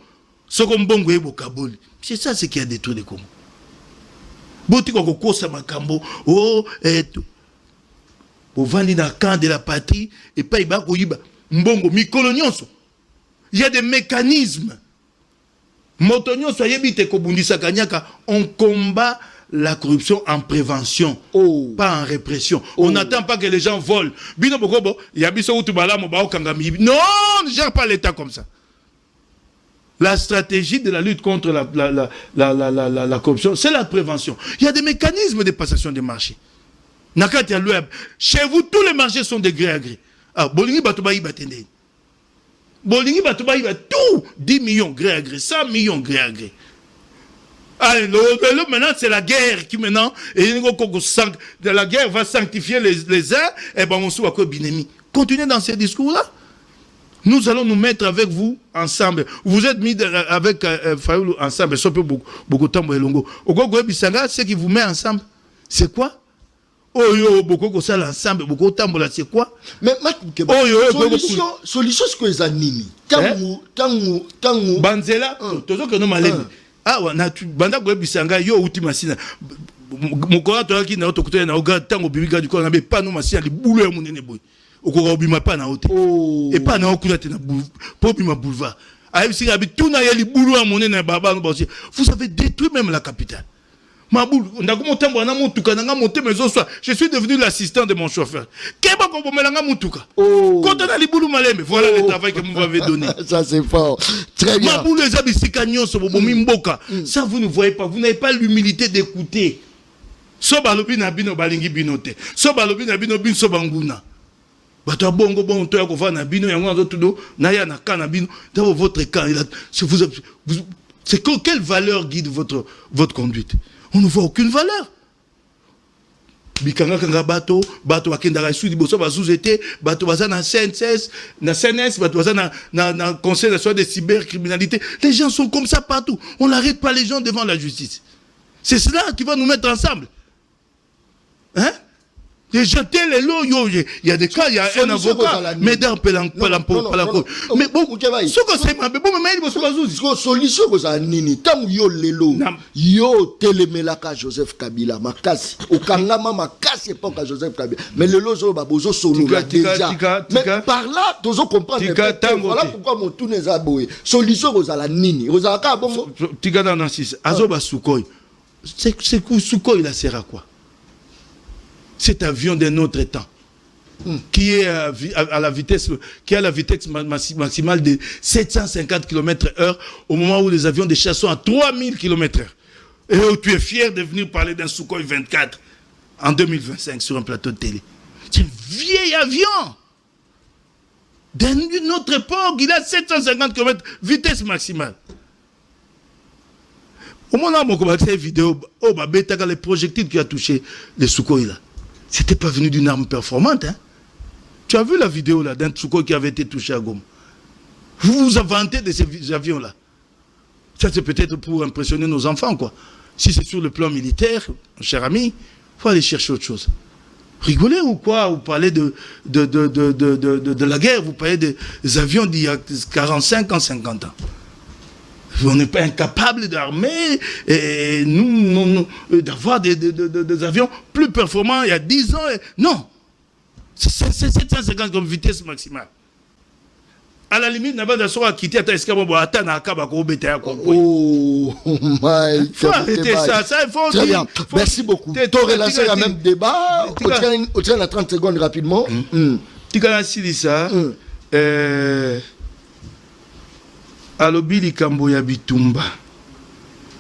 soko mbongo ebo Kaboli. C'est ça ce qui a détruit les Congo. Boti ko kosa makambo vandi na camp de la patrie et pas iba ko yiba mbongo mikolo nyonso. Il y a des mécanismes Motonio soyez bite kobundisa kanyaka, on combat la corruption en prévention, pas en répression. On n'attend pas que les gens volent. Bino bokobo, yabiso utubala mobao kangami. Non, ne gère pas l'État comme ça. La stratégie de la lutte contre la corruption, c'est la prévention. Il y a des mécanismes de passation des marchés. Nakati à chez vous, tous les marchés sont de gré à gré. Ah, Bolingi Batubaï Batende. Bolingi Batubaï tout 10 millions gré à gré, 100 millions gré à gré. Ah, maintenant, c'est la guerre qui maintenant, la guerre va sanctifier les uns, et ben on soit quoi binemi. Continuez dans ces discours-là. Nous allons nous mettre avec vous ensemble. Vous êtes mis avec Fayoulou ensemble. Beaucoup de temps, Ogogo Bissanga, ce qui vous met ensemble, c'est quoi? Oh yo, beaucoup de ça ensemble, beaucoup de temps, c'est quoi? Mais solution, ce que les animi. Tangu. Banzela, toujours que nous m'allons. Ah, Banda Goye Bissanga, yo, ultima sina. Mokora, toi qui n'a pas de na oga, tango bibiga du corps, n'a pas nous massia, les boulets à mon nez boy. Okoro bima pas na hote. Et pas na okulate na boulevard. Aïe, si habite tout na yali boulot à mon nez na baba no bossier. Vous avez détruit même la capitale. Ma boule, on a monté mon amoutuka, n'a monté mes os. Je suis devenu l'assistant de mon chauffeur. Qu'est-ce qu'on peut me l'amoutuka? Quand on a les boulous malais, voilà le travail que vous m'avez donné. Ça c'est fort. Très bien. Ma boule, les habits, c'est cagnon, ce bobo mimboka. Ça vous ne voyez pas, vous n'avez pas l'humilité d'écouter. Sobalobi na bino balingi binote. Sobalobi na bino bin sobanguna. Bato bongo bon to ko va na bino yango nzotudo na ya na kana bino dans votre camp c'est quelle valeur guide votre conduite? On ne voit aucune valeur. Bikanga kanga bato akenda ra sudi boso bazuzete bato baza na CNS bato baza na conseil national de cybercriminalité. Les gens sont comme ça partout. On n'arrête pas les gens devant la justice. C'est cela qui va nous mettre ensemble. Hein? J'ai jeté les lots, il y a des cas, il y a un avocat, mais dans Pelanco. Mais bon, ce que c'est ma bon, mais il faut solution que ça nini. Tant yo les lots, yo télémelaka Joseph Kabila, makasi, au kangama makasi pas que Joseph Kabila. Mais le lot zo babozo solo déjà. Mais par là, tous on comprend. Voilà pourquoi mon tout n'est pas boé. Solution que ça la nini. Rozaka bongo. Tika dans Nancy, azoba Sukhoi. C'est que Sukhoi il sert à quoi? Cet avion d'un autre temps, qui est à la vitesse maximale de 750 km/h, au moment où les avions de chasse sont à 3000 km/h. Et où tu es fier de venir parler d'un Sukhoi 24 en 2025 sur un plateau de télé. C'est un vieil avion. D'une autre époque, il a 750 km vitesse maximale. Au moment où on a cette vidéo, les projectiles qui a touché les Sukhoi là. C'était pas venu d'une arme performante. Hein? Tu as vu la vidéo là d'un Sukhoi qui avait été touché à Goma. Vous vous inventez de ces avions-là. Ça, c'est peut-être pour impressionner nos enfants, quoi. Si c'est sur le plan militaire, cher ami, il faut aller chercher autre chose. Rigolez ou quoi? Vous parlez de la guerre, vous parlez des avions d'il y a 45 ans, 50 ans. On n'est pas incapable d'armer et nous d'avoir des avions plus performants il y a 10 ans. Non. C'est 750 comme vitesse maximale. À la limite, n'a pas de quitter à Escambo, à Tanaka, oh my God. Faut arrêter ça. Il faut. Très bien. Merci beaucoup. Tu as relancé le même débat. On tient la 30 secondes rapidement. Tu as dit ça. Alobi likambo ya bitumba.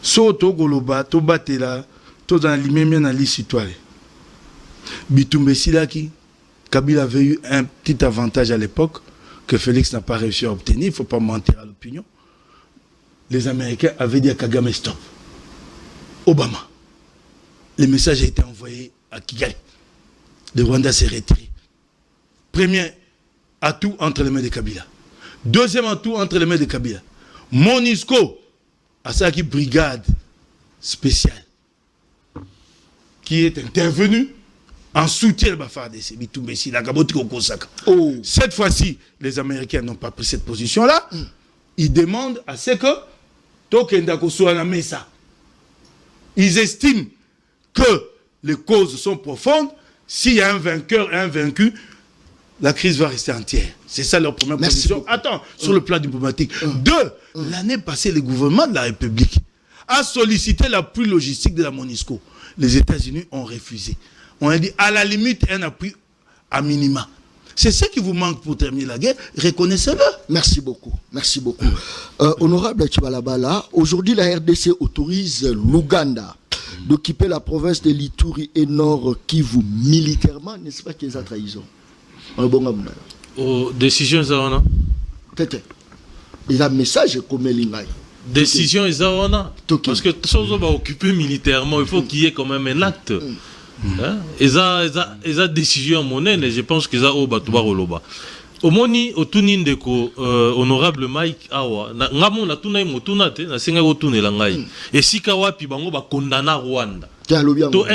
So to goloba, to batela, to dans l'immédiat na l'histoire. Bitumba silaki, Kabila avait eu un petit avantage à l'époque que Félix n'a pas réussi à obtenir, il ne faut pas mentir à l'opinion. Les Américains avaient dit à Kagame stop. Obama. Le message a été envoyé à Kigali. Le Rwanda s'est retiré. Premier atout entre les mains de Kabila. Deuxième atout entre les mains de Kabila. MONUSCO, à ça qui brigade spéciale, qui est intervenue en soutien de FARDC. Cette fois-ci, les Américains n'ont pas pris cette position-là. Ils demandent à ce que Tokendako soit la mesa. Ils estiment que les causes sont profondes. S'il y a un vainqueur et un vaincu, la crise va rester entière. C'est ça leur première position. Beaucoup. Attends, sur le plan diplomatique. Deux, l'année passée, le gouvernement de la République a sollicité l'appui logistique de la MONUSCO. Les États-Unis ont refusé. On a dit, à la limite, un appui à minima. C'est ce qui vous manque pour terminer la guerre. Reconnaissez-le. Merci beaucoup. Merci beaucoup. Honorable Chibalabala, aujourd'hui, la RDC autorise l'Ouganda d'occuper la province de l'Ituri et Nord Kivu militairement. N'est-ce pas qu'ils ont trahison? Décision, ça, Tete. Il a un message comme Elingay. Décision, ça, parce que si on va occuper militairement, il faut qu'il y ait quand même un acte. Ils ont décision monnaie, et je pense qu'ils ont battuba roloba. Au moni au tunin de ko honorable Mike Awa ngamo na tuna motuna te na senga ko tunela ngai et sika wapi bango ba condamna Rwanda to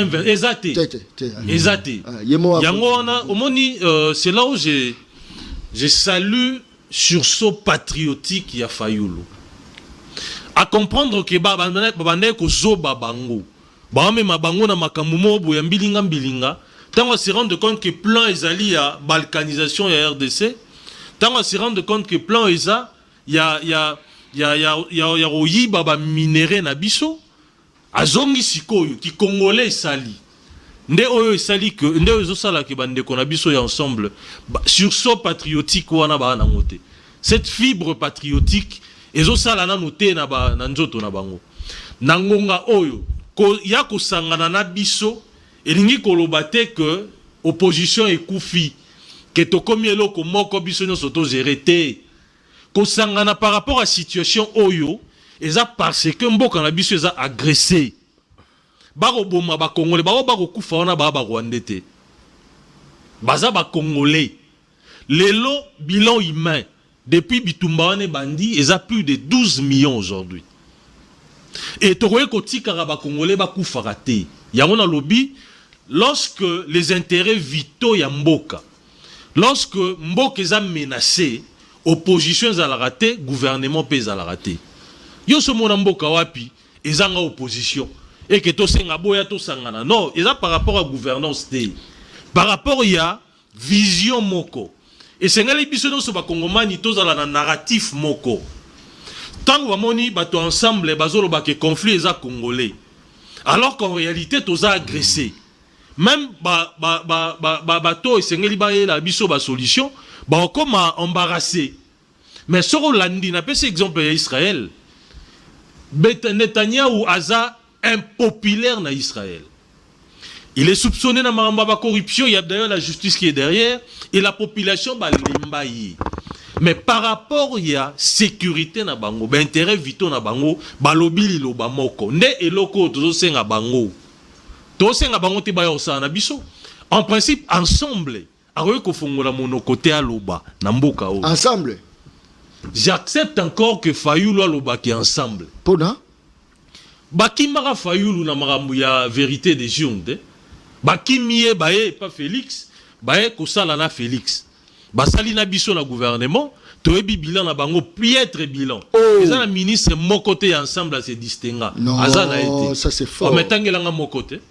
ezate yango wana au moni c'est là où je salue sursaut patriotique ya Fayulu à comprendre que babane ko zoba bango ba même bango na makambo mo boya mbilinga tant on se rend compte que plan ezali ya balkanisation ya RDC, tant on se rend compte que plan eza ya royi baba minéré na biso azongi sikoyo ki congolais sali nde oyo sali que nde ozo sala ke bande ko na biso ya ensemble sursaut patriotique wana ba na ngote cette fibre patriotique ezo sala na noté na ba na nzoto na bango na ngonga oyo ko ya ko sangana na biso elingi koloba te que opposition ekufi que tokomi eloko moko biso nyonso to gérer te ko sangana par rapport à situation oyo eza parce que mboka na biso eza agressé bako boma ba congolais bako kufa wana ba rwandais te baza ba congolais lelo bilan humain depuis Bitumba wana bandi eza plus de 12 millions aujourd'hui et tokoye kotika ba congolais ba kufa raté yango na lobby. Lorsque les intérêts vitaux ya mboka, lorsque mboka est menacé, opposition est à la raté, gouvernement pèse à la raté. Yo ce mon mboka wapi, ezanga opposition. Et que to senga boya to sangana. Non, eza par rapport à gouvernance té. Par rapport ya vision moko. Et senga les biso no so ba kongomani to zala na narratif moko. Tant que moni bato ensemble bazolo ba que conflit eza congolais. Alors qu'en réalité toza agressé. Même bateau et sengeli ba la biso ba solution ba comme embarrassé mais sur Hollandi n'a pas cet exemple à Israël Netanyahu aza impopulaire na Israël, il est soupçonné na mamba corruption, il y a d'ailleurs la justice qui est derrière et la population ba lembayi. Mais par rapport il y a sécurité na bango ba intérêt vitaux na bango ba lobili lo ba moko nde eloko tozo senga bango. En principe, ensemble, ensemble. J'accepte encore que Fayulu a loba qui ensemble. Pona? Baki mara Fayulu na marambu ya vérité des jeunes. Baki miye baye pas Félix, baye kosala na Félix. Basali na biso na gouvernement, toyebi bilan na bango piètre bilan. Ils ont un ministre mon côté ensemble à se distinguer. Non, ça c'est fort. Mais tangelanga mon côté.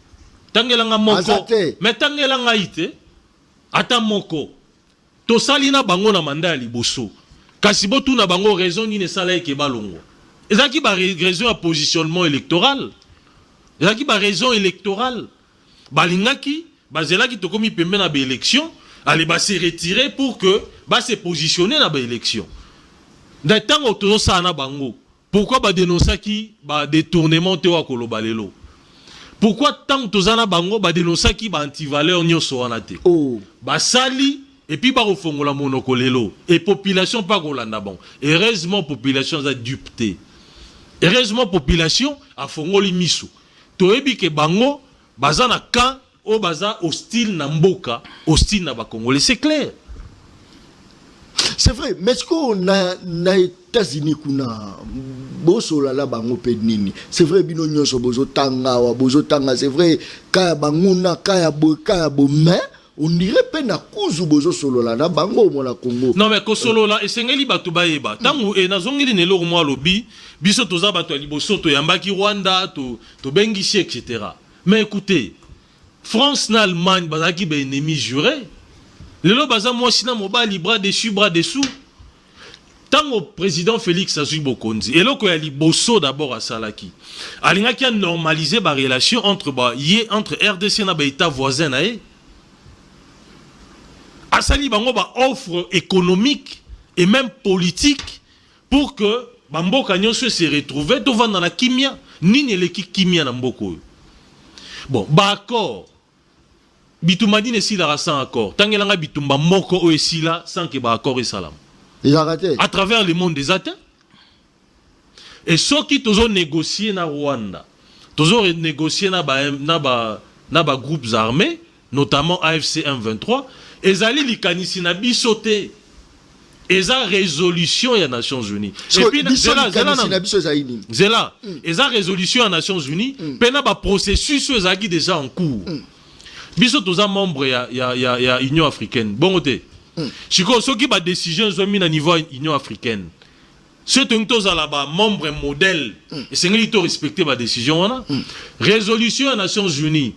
Tangelanga moko, mais tangelanga ite, ata moko. To salina bango na manda liboso. Kasi botu na bango raison ni ne sala ke balongo. Ezaki ba raison à positionnement électoral. Ezaki ba raison électorale. Balingaki, bazelaki to komi pembe na ba élection, allez ba se retirer pour que ba se positionner na ba élection. Dans tango to sa na bango. Pourquoi ba dénoncaki ba détournement te wa koloba lelo? Pourquoi tant que tozana bango ba dénoncer qui ba anti-valeur nyonso wana te? Ba sali et puis ba refongola monoko lelo et population pas kolanda bon. Heureusement population a dupté. Heureusement population a fongoli miso. Toyebi ke bango bazana kan o baza hostile na mboka, hostile na ba Congolais, c'est clair. C'est vrai, mais est-ce qu'on a États-Unis kuna boso la bango pednini? C'est vrai bino nyoso bozo tanga c'est vrai kaya banguna kaya bo mais on dirait pena kuzu bozo solo la na bango mona Congo. Non mais ko solo la esengeli batu bayeba. Tangu e nazongeli ne lo mo lobi biso toza batu liboso to yambaki Rwanda to bengishi etc. Mais écoutez, France na Allemagne bazaki ba ennemi juré. Lelo baza moi sina mobali bras dessus bras dessous. Tant au président Félix Azui Bokonzi et loko ya liboso d'abord à Salaki. Alinga qui a normalisé ba relation entre RDC na ba état voisin na e. Asali bango ba offre économique et même politique pour que Bamboka nyonso se retrouve devant dans la kimia nini leki kimia na mboko. Bon, ba accord bitumadi ne si la sans accord. Tangelanga bitumba moko o esila sans que ba accord et salam. Il a raté. À travers le monde des atteints. Et ceux qui ont négocié na Rwanda, ont négocié na ba groupes armés, notamment AFC M23, ils allaient li kanisi na bisoté. Ils ont résolution des Nations Unies. Et puis zela, ils ont résolution des Nations Unies, pena ba processus ezaki déjà en cours. Biso toza membre ya Union africaine. Bon côté. Chiko ceux qui ba décision ont mis à niveau Union africaine. Ceux qui sont membre modèle et c'est qu'ils respecter ma décision résolution des Nations Unies.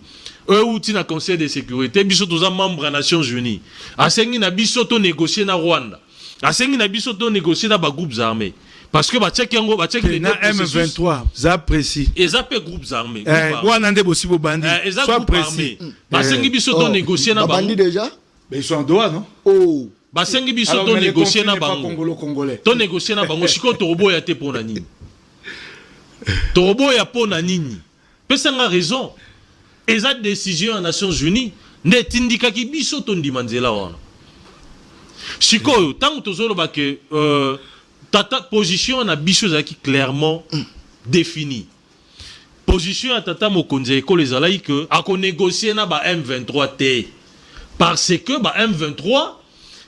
Eux outil na Conseil de sécurité biso toza membre des Nations Unies. Asengi na biso to négocier na Rwanda. Asengi na biso to négocier na ba groupes armés. Parce que ba check yango ba check les M23 ça précis. Et ça peut groupes armés. Rwanda bosi bo bandi. Soit précis. Asengi biso to négocier na ba bandi déjà. Mais ils sont en droit non? Oh. Basengi biso to négocier na bango. To négocier na bango siko torobo ya te pona nini. Torobo ya pona nini. Pesa nga raison. Eza décision des Nations Unies net indika ki biso to ndimanzela wana. Siko tant tozolo ba ke tata position na biso za ki clairement définie. Position à tata Mokonzi école ezalai que a ko négocier na ba M23 T parce que ba M23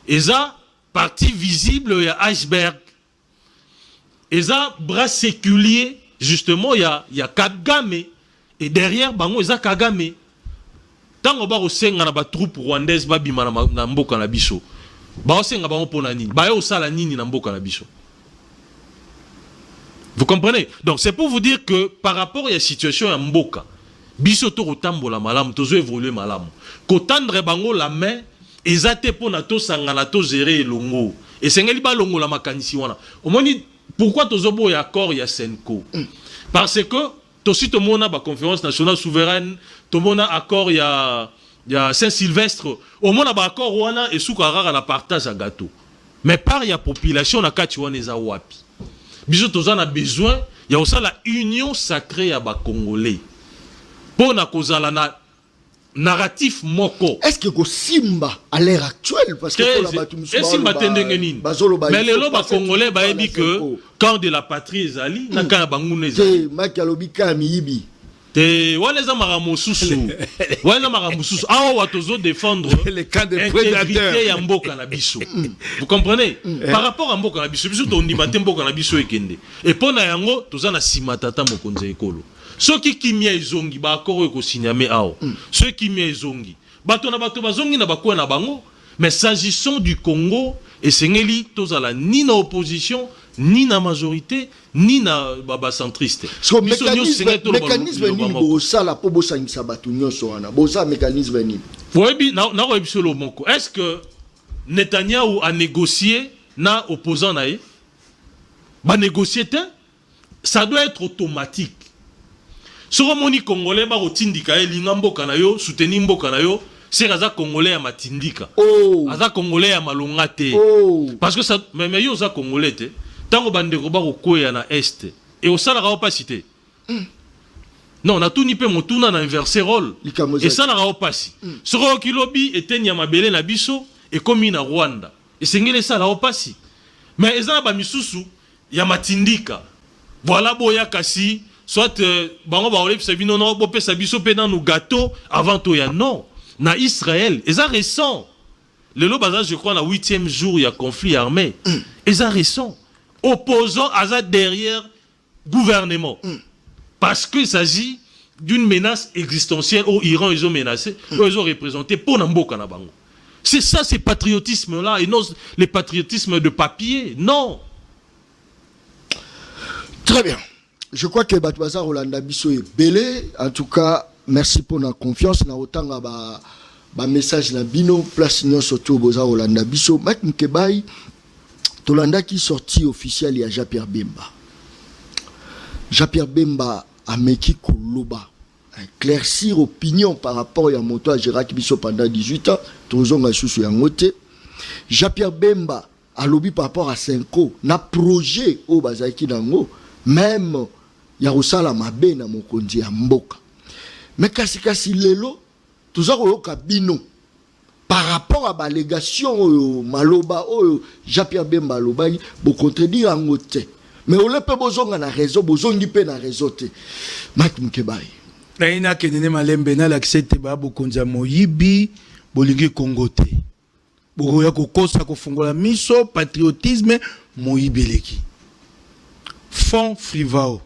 eza partie visible ya iceberg. Eza bras séculier justement ya Kagame et derrière bango eza Kagame. Tango ba osenga na ba troupe rwandaise ba bima na mboka na biso. Ba osenga bango pona nini? Ba yo sala nini na mboka na biso. Vous comprenez? Donc c'est pour vous dire que par rapport à la situation ya mboka, biso to rotambola malamu, tozo évoluer malamu. Ko tendre bango la main ezate pona to sangana to gérer longo. Et sengeli ba longo la makanisi wana. Omoni pourquoi tozo bo ya accord ya Senko? Parce que aussi tout le monde a la conférence nationale souveraine, tout le monde a accord, il y a Saint-Sylvestre, au monde a accord wana et sous carrara la partage à gâteau. Mais par la population na katiwana eza wapi. Biso tozan a besoin, il y a aussi la union sacrée à ba Congolais. Pour na kozala na narratif moko. Est-ce que Simba à l'heure actuelle parce que Simba tendengenine. Mais les loba Congolais ba ebi que quand de la patrie ezali na kana bangune ezali. Makalobika miyibi. Te wale za maramosusu. Wale za maramosusu. Ah watozo défendre les cas de prédateurs ya mboka na biso. Vous comprenez? Par rapport à mboka na biso, biso to ndimate mboka na biso ekende. Et pona yango toza na simatata Mokonzi ekolo. Ceux qui kimia ezongi ba akoro eko signame ao. Ceux qui kimia ezongi. Bato na bato bazongi na bakwa na bango. Mais s'agissant du Congo, et sengeli tozala ni na opposition, ni na majorité, ni na baba centriste. So mécanisme ni bosa la po bosa ngisa bato nyonso wana. Bosa mécanisme ni. Foebi na ebisolo moko. Est-ce que Netanyahu a négocié na opposant na ye? Ba négocier ça doit être automatique. Sur moni congolais ba rotindika elinga mboka na yo soutenir mboka na yo c'est raza congolais ya matindika aza congolais ya malonga te parce que ça mais yo za congolais te tango bandeko ba kokoya na est et au sala ra pas cité non na tout ni pe motuna na inverser rôle et ça na ra pas si sur kilobi etenya mabele na biso et comme na Rwanda et sengele ça la pas si mais ezana ba misusu ya matindika voilà boya kasi soit bango ba olep sa bino no bopé sa biso pe dans nos gâteaux avant to ya non na Israël et ça récent le lobaza je crois na 8e jour il y a conflit armé et ça récent opposant à ça derrière gouvernement parce que il s'agit d'une menace existentielle au Iran ils ont menacé ils ont représenté pour Namboka na bango c'est ça ces patriotisme là et non les patriotismes de papier non. Très bien. Je crois que Batouazar Rolanda Bisso est belé. En tout cas, merci pour la confiance. Na otanga ba message na bino place nyo surtout boza Olanda biso Mike Mukebai Tolanda qui sorti officiel ya Jean-Pierre Bemba. Jean-Pierre Bemba a meki koloba éclaircir opinion par rapport à moto à Gérard Biso pendant 18 ans tozonga susu ya ngote. Jean-Pierre Bemba a lobby par rapport à Senko na projet au bazaki nango même ya rusala mabe na mokonzi ya mboka. Mais kasi lelo tozakoyoka bino par rapport à l'allégation maloba Jean-Pierre Bemba lobaki bo contredire ngote. Mais on le peut bozonga na réseau bozongi pe na réseau te. Mike Mukebai. Naina kenene malembe na l'accepte ba bokonza moyibi bolingi kongote. Bokoya kokosa kofungola miso patriotisme moyibeleki. Fond Frivao.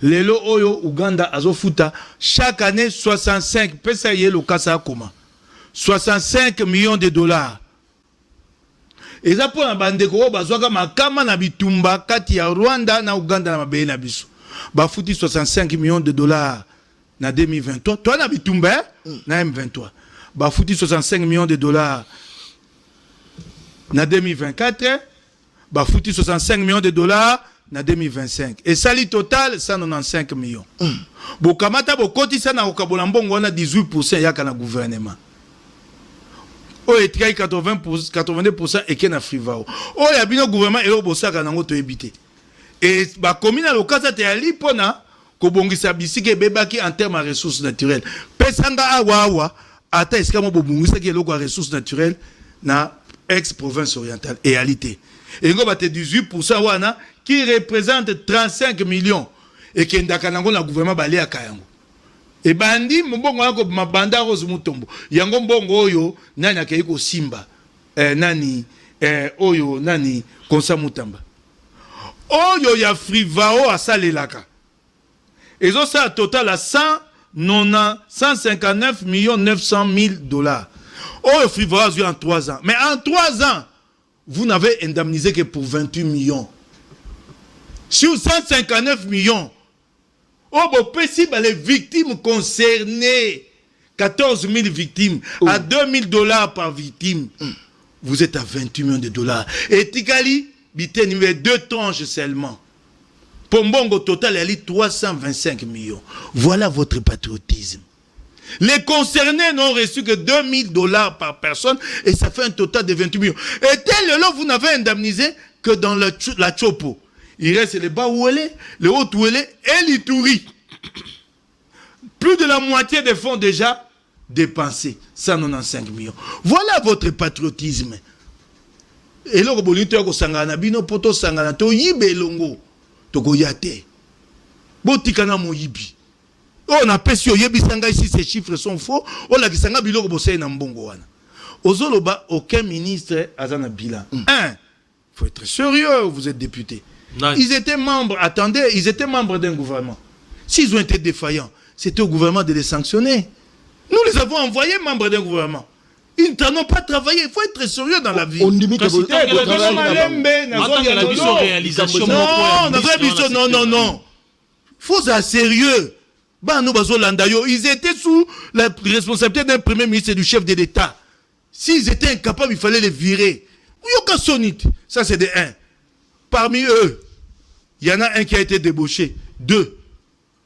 Lelo oyo Uganda azofuta chaque année 65 pesa yelo kasa koma. 65 millions de dollars. Et ça pour la bande ko bazwaka makama na bitumba kati ya Rwanda na Uganda na mabeye na biso. Ba futi 65 millions de dollars na 2023. Toi na bitumba na M23. Ba futi 65 millions de dollars na 2024. Ba futi 65 millions de dollars na 2025. Et sali total 195 millions. Bo kamata bo kotisa na okabola mbongo na 18% yaka na gouvernement. O etika 90% eke na Frivao. O ya bino gouvernement et o bosaka nango to ebité. Et ba commune lokasa te ali pona ko bongisa bisike bebaki en termes de ressources naturelles. Pesanga awa ata eskamo bo bongisa ki loko ressources naturelles na ex-province orientale et alité. Et ngo bate 18% wana qui représente 35 millions et qui ndaka nango na gouvernement balé akayango. Et bandi mbongo yako mabanda rose mutombo yango mbongo oyo nani akayiko simba oyo nani konsa mutamba oyo ya Frivao asalelaka ezo ça total à 159 900 000 dollars. Oyo Frivao a joué en 3 ans, mais en 3 ans vous n'avez indemnisé que pour 28 millions sur 159 millions. Oh, bon, les victimes concernées, 14 000 victimes, à 2 000 dollars par victime. Vous êtes à 28 millions de dollars. Et Tikali, bité numéro 2 tranches seulement. Pombongo total, il y a 325 millions. Voilà votre patriotisme. Les concernés n'ont reçu que 2 000 dollars par personne et ça fait un total de 28 millions. Et tel là, vous n'avez indemnisé que dans la Chopo. Il reste les bas Ouélé, les hauts Ouélé et l'Ituri. Plus de la moitié des fonds déjà dépensés. 195 millions. Voilà votre patriotisme. Et là, vous avez sangana bino poto sangana to yibe longo to goyate. Botikana mo yibi. On a pesio yebi sanga ici ces chiffres sont faux. On la kisanga biloko bosé na mbongo wana. Ozoloba aucun ministre azana bilan. Faut être sérieux, vous êtes député. Nice. Ils étaient membres, attendez, ils étaient membres d'un gouvernement. S'ils ont été défaillants, c'était au gouvernement de les sanctionner. Nous les avons envoyés membres d'un gouvernement. Ils n'ont pas travaillé. Il faut être sérieux dans la vie. On limite non, non. Il faut être sérieux. Ils étaient sous la responsabilité d'un premier ministre et du chef de l'État. S'ils étaient incapables, il fallait les virer. Ça, c'est des 1. Parmi eux, il y en a un qui a été débauché. 2.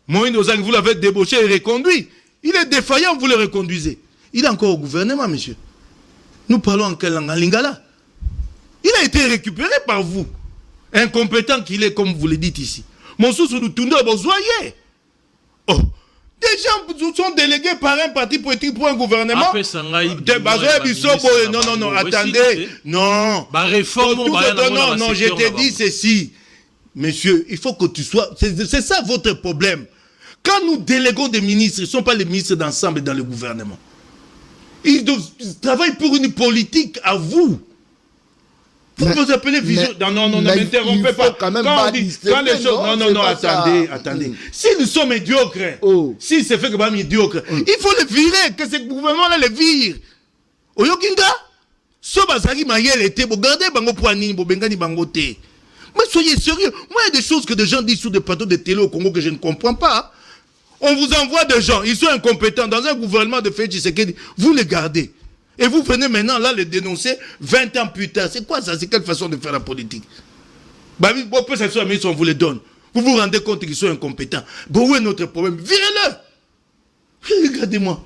Moïse Ozang, vous l'avez débauché et reconduit. Il est défaillant, vous le reconduisez. Il est encore au gouvernement, monsieur. Nous parlons en quelle langue? En lingala. Il a été récupéré par vous. Incompétent qu'il est, comme vous le dites ici. Mon sous nous tournons, vous voyez. Oh. Des gens sont délégués par un parti politique pour un gouvernement. Non, attendez. Non. Non, je te dis ceci. Monsieur, il faut que tu sois... C'est ça votre problème. Quand nous déléguons des ministres, ils ne sont pas les ministres d'ensemble dans le gouvernement. Ils travaillent pour une politique à vous. Vous vous appelez vision. Non, n'interrompez pas. Quand les choses. Non, attendez. Si nous sommes médiocres, si c'est fait que nous sommes médiocres, il faut les virer, que ce gouvernement-là les vire. Oyokinga, Sobazari Mayel était, vous gardez Bango Poanini, vous bengani Bango Te. Mais soyez sérieux. Moi, il y a des choses que des gens disent sur des plateaux de télé au Congo que je ne comprends pas. On vous envoie des gens, ils sont incompétents dans un gouvernement de Félix Tshisekedi. Vous les gardez. Et vous venez maintenant là les dénoncer 20 ans plus tard. C'est quoi ça? C'est quelle façon de faire la politique? On vous les donne. Vous vous rendez compte qu'ils sont incompétents. Bon, où est notre problème? Virez-le. Regardez-moi.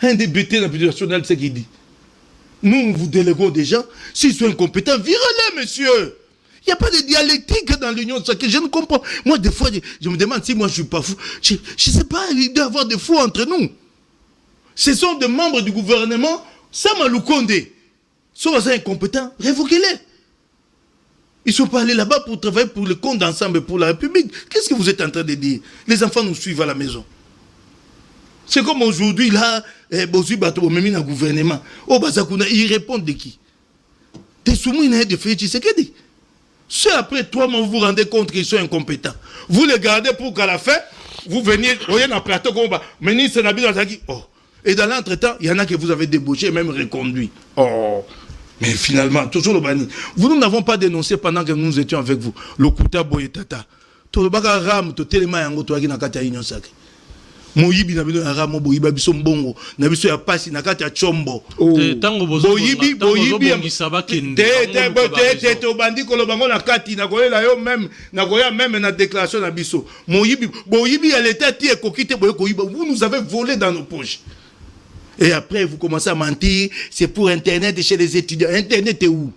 Un député de la Bibliothèque nationale, c'est ce qu'il dit. Nous vous déléguons des gens. S'ils sont incompétents, virez-les, monsieur. Il n'y a pas de dialectique dans l'Union sacrée. Je ne comprends. Moi, des fois, je me demande si moi je ne suis pas fou. Je ne sais pas, il doit y avoir des fous entre nous. Ce sont des membres du gouvernement. Sama Lukonde. Sont incompétents. Révoquez-les. Ils ne sont pas allés là-bas pour travailler pour le compte d'ensemble pour la République. Qu'est-ce que vous êtes en train de dire? Les enfants nous suivent à la maison. C'est comme aujourd'hui, là, dans le gouvernement. Ils répondent de qui? T'es soumis à de Félix Tshisekedi. C'est après 3 mois, vous vous rendez compte qu'ils sont incompétents. Vous les gardez pour qu'à la fin, vous veniez, voyez dans le plateau, ministre Nabil Azaki. Oh. Et dans l'entretemps, il y en a que vous avez débauché et même reconduit. Oh. Mais finalement, toujours le banni. Nous n'avons pas dénoncé pendant que nous étions avec vous. Le Kouta Boyetata. Tout le bagage ram, tout le téléma yango, tout le bagage na union sacrée. Moyibi na bino ram, boyiba biso mbongo, na biso ya pasi na kati ya chombo. Boyibi, te obandi ko lobango na kati na koyela yo même, na koya même na déclaration na biso. Boyibi à l'état ti ekokite boye koyiba. Vous nous avez volé dans nos poches. Et après, vous commencez à mentir, c'est pour Internet chez les étudiants. Internet est où?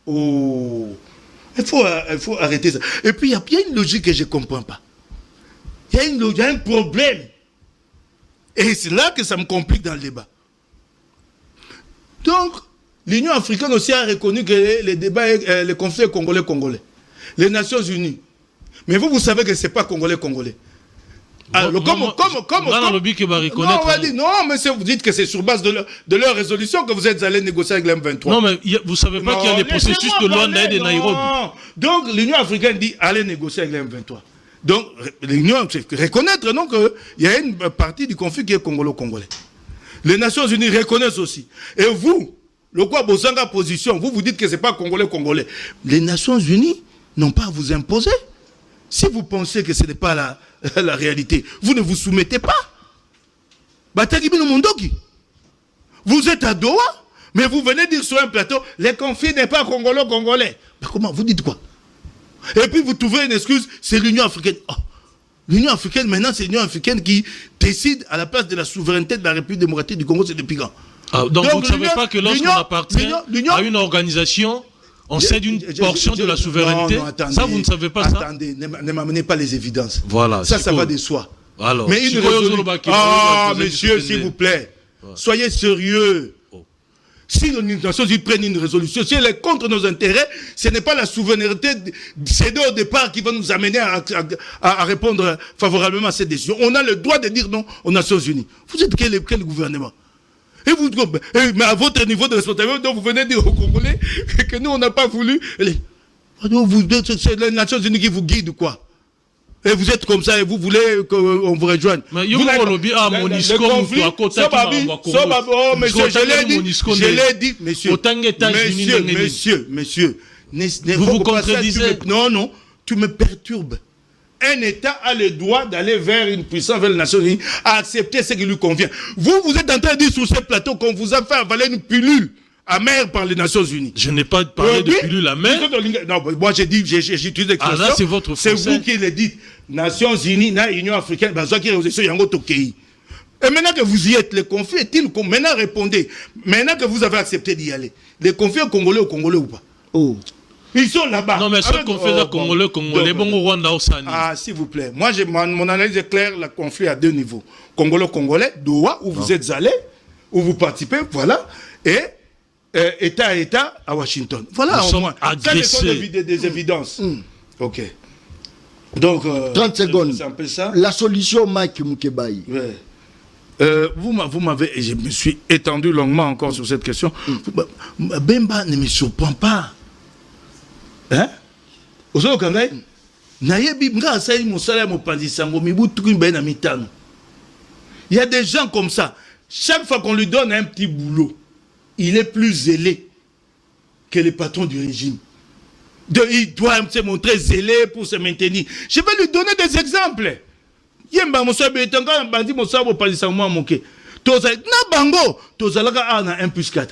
Oh, il faut arrêter ça. Et puis, il y a une logique que je ne comprends pas. Il y a un problème. Et c'est là que ça me complique dans le débat. Donc, l'Union africaine aussi a reconnu que les débats, les conflits congolais. Les Nations unies. Mais vous savez que ce n'est pas congolais. Alors, non, mais vous dites que c'est sur base de leur résolution que vous êtes allé négocier avec l'M23. Non, mais vous ne savez pas qu'il y a des processus de Luanda et de Nairobi. Donc, l'Union africaine dit allez négocier avec l'M23. Donc, l'Union reconnaître donc qu'il y a une partie du conflit qui est congolais. Les Nations unies reconnaissent aussi. Et vous, le quoi Bozanga position, vous dites que ce n'est pas congolais. Les Nations unies n'ont pas à vous imposer. Si vous pensez que ce n'est pas la réalité, vous ne vous soumettez pas. Vous êtes à Doha, mais vous venez dire sur un plateau, les conflits n'est pas congolais. Mais comment? Vous dites quoi? Et puis vous trouvez une excuse, c'est l'Union africaine. Oh, l'Union africaine, maintenant, c'est l'Union africaine qui décide à la place de la souveraineté de la République démocratique du Congo, c'est depuis quand? Donc vous ne savez pas que lorsqu'on appartient à une organisation, on cède une portion de la souveraineté. Non, attendez, ça, vous ne savez pas ça? Attendez, ne m'amenez pas les évidences. Voilà. Ça va de soi. Alors, mais monsieur, s'il vous plaît, soyez sérieux. Si les Nations Unies prennent une résolution, si elle est contre nos intérêts, ce n'est pas la souveraineté cédée au départ qui va nous amener à répondre favorablement à cette décision. On a le droit de dire non aux Nations Unies. Vous êtes quel gouvernement? Et vous, mais à votre niveau de responsabilité, donc vous venez dire aux Congolais que nous, on n'a pas voulu. C'est les Nations Unies qui vous guident, quoi. Et vous êtes comme ça et vous voulez qu'on vous rejoigne. Mais monsieur, je l'ai dit, monsieur, vous vous contredisez. Non, tu me perturbes. Un État a le droit d'aller vers une puissance, vers les Nations Unies, à accepter ce qui lui convient. Vous êtes en train de dire sur ce plateau qu'on vous a fait avaler une pilule amère par les Nations Unies. Je n'ai pas parlé de pilule amère. Non, moi j'ai utilisé l'expression. Ah là, c'est votre français. C'est vous qui le dites. Nations Unies, Union africaine, et maintenant que vous y êtes, le conflit est-il... Maintenant répondez. Maintenant que vous avez accepté d'y aller, les conflits congolais ou pas? Oh. Ils sont là-bas. Non, mais ce conflit congolais, bon au Rwanda, au Sani. Ah, s'il vous plaît. Moi, mon analyse est claire, le conflit à 2 niveaux. Congolais, Doha, où vous êtes allés, où vous participez, voilà, et État à État à Washington. Voilà, au moins. Ça, ce sont des évidences. Ok. Donc, 30 secondes. C'est un peu ça. La solution, Mike Mukebayi. Ouais. Vous m'avez, et je me suis étendu longuement encore sur cette question. Bemba ne me surprend pas. Hein? Il y a des gens comme ça. Chaque fois qu'on lui donne un petit boulot, il est plus zélé que les patrons du régime. Il doit se montrer zélé pour se maintenir. Je vais lui donner des exemples. Yemba mosa betanga bandi mosa bo palisa moi moké. Toza na bango, tozalaka a na 1+4.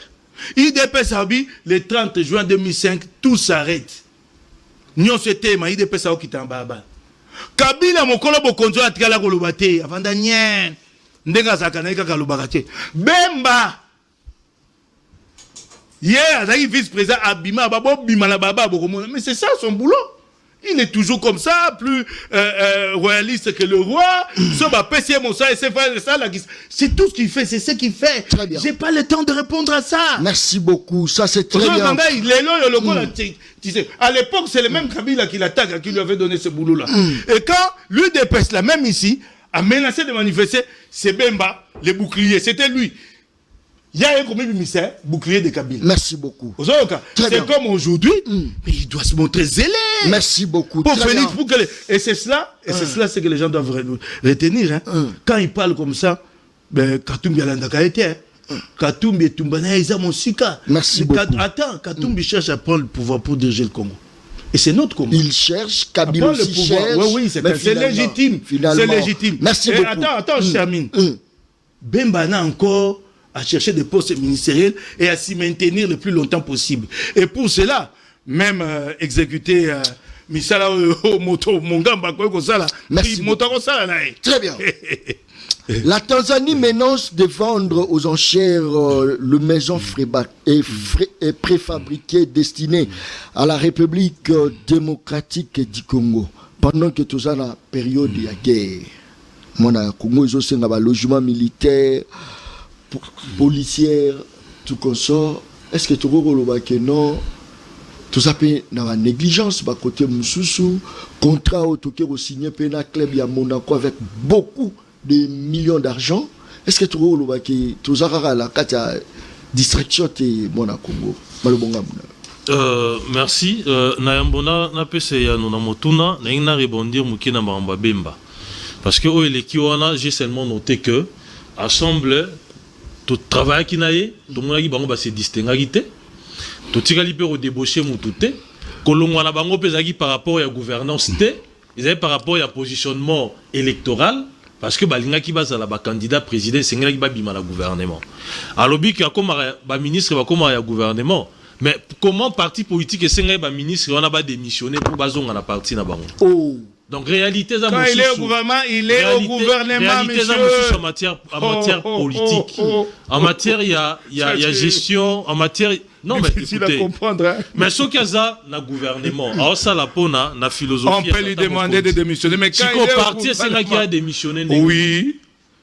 IDPS Abi le 30 juin 2005 tout s'arrête. Nyon c'était ma IDPS au kitamba. Kabila mokolo bokonzo atikala ko lobate avanda nyen. Ndenga zakana ka lobakate. Bemba. Hier, il vice-président Abima, mais c'est ça son boulot. Il est toujours comme ça, plus royaliste que le roi. C'est tout ce qu'il fait, c'est ce qu'il fait. J'ai pas le temps de répondre à ça. Merci beaucoup, ça c'est très bien. À l'époque, c'est le même Kabila qui l'attaque, qui lui avait donné ce boulot-là. Et quand l'UDPS, là, même ici, a menacé de manifester, c'est Bemba, les boucliers, c'était lui. Il y a un commissaire, bouclier de Kabila. Merci beaucoup. C'est comme aujourd'hui, mais il doit se montrer zélé. Merci beaucoup. Pour Félix, pour que et c'est cela, c'est que les gens doivent retenir. Hein. Quand ils parlent comme ça, ben Katumbi Alandaka était. Katumbi Tumbana Isa Monsika. Merci beaucoup. Attends, Katumbi cherche à prendre le pouvoir pour diriger le Congo. Et c'est notre combat. Il cherche, Kabila aussi cherche. Oui, c'est légitime. C'est légitime. Merci beaucoup. Attends, je termine. Bembana encore à chercher des postes ministériels et à s'y maintenir le plus longtemps possible. Et pour cela, même exécuter Misala Moto Mongamba Kosala. Merci. Très bien. La Tanzanie menace de vendre aux enchères le maison et préfabriqué destiné à la République démocratique du Congo. Pendant que tout ça, la période de la guerre, mon Congo, ils ont un logement militaire, policière, tout comme ça. Est-ce que tu vois que non? Tout ça peut dans la négligence, bah côté Moussoussou, contrat au signé Pena Club à Monaco avec beaucoup de millions d'argent. Est-ce que tu vois que tout ça la carte distraction de Monaco? Merci. Nayambona na pese ya nona motuna na ina rebondir mukina mamba bemba. Parce que les kiwana, j'ai seulement noté que ensemble tout travail qui naie, tout le monde qui bango se distinguer tout tirali pe au débaucher mutute, kolongwa na bango pezaki par rapport à gouvernance té, ils avaient par rapport à positionnement électoral. Parce que balinga qui base à la candidat président c'est qui ba bima la gouvernement. Alors bi ka comme ba ministre ba comme ya gouvernement mais comment parti politique et c'est ba ministre on a pas démissionné pour bazonga na parti na bango. Oh. Donc réalité ça quand il est au gouvernement, il est au gouvernement monsieur. En matière politique. En matière il y a gestion en matière non mais écoutez. Comprendre, hein? Mais ce qu'il y a na gouvernement, alors ça la pona na philosophie. On peut lui demander de démissionner mais quand il est parti c'est là qui a démissionné. Oui.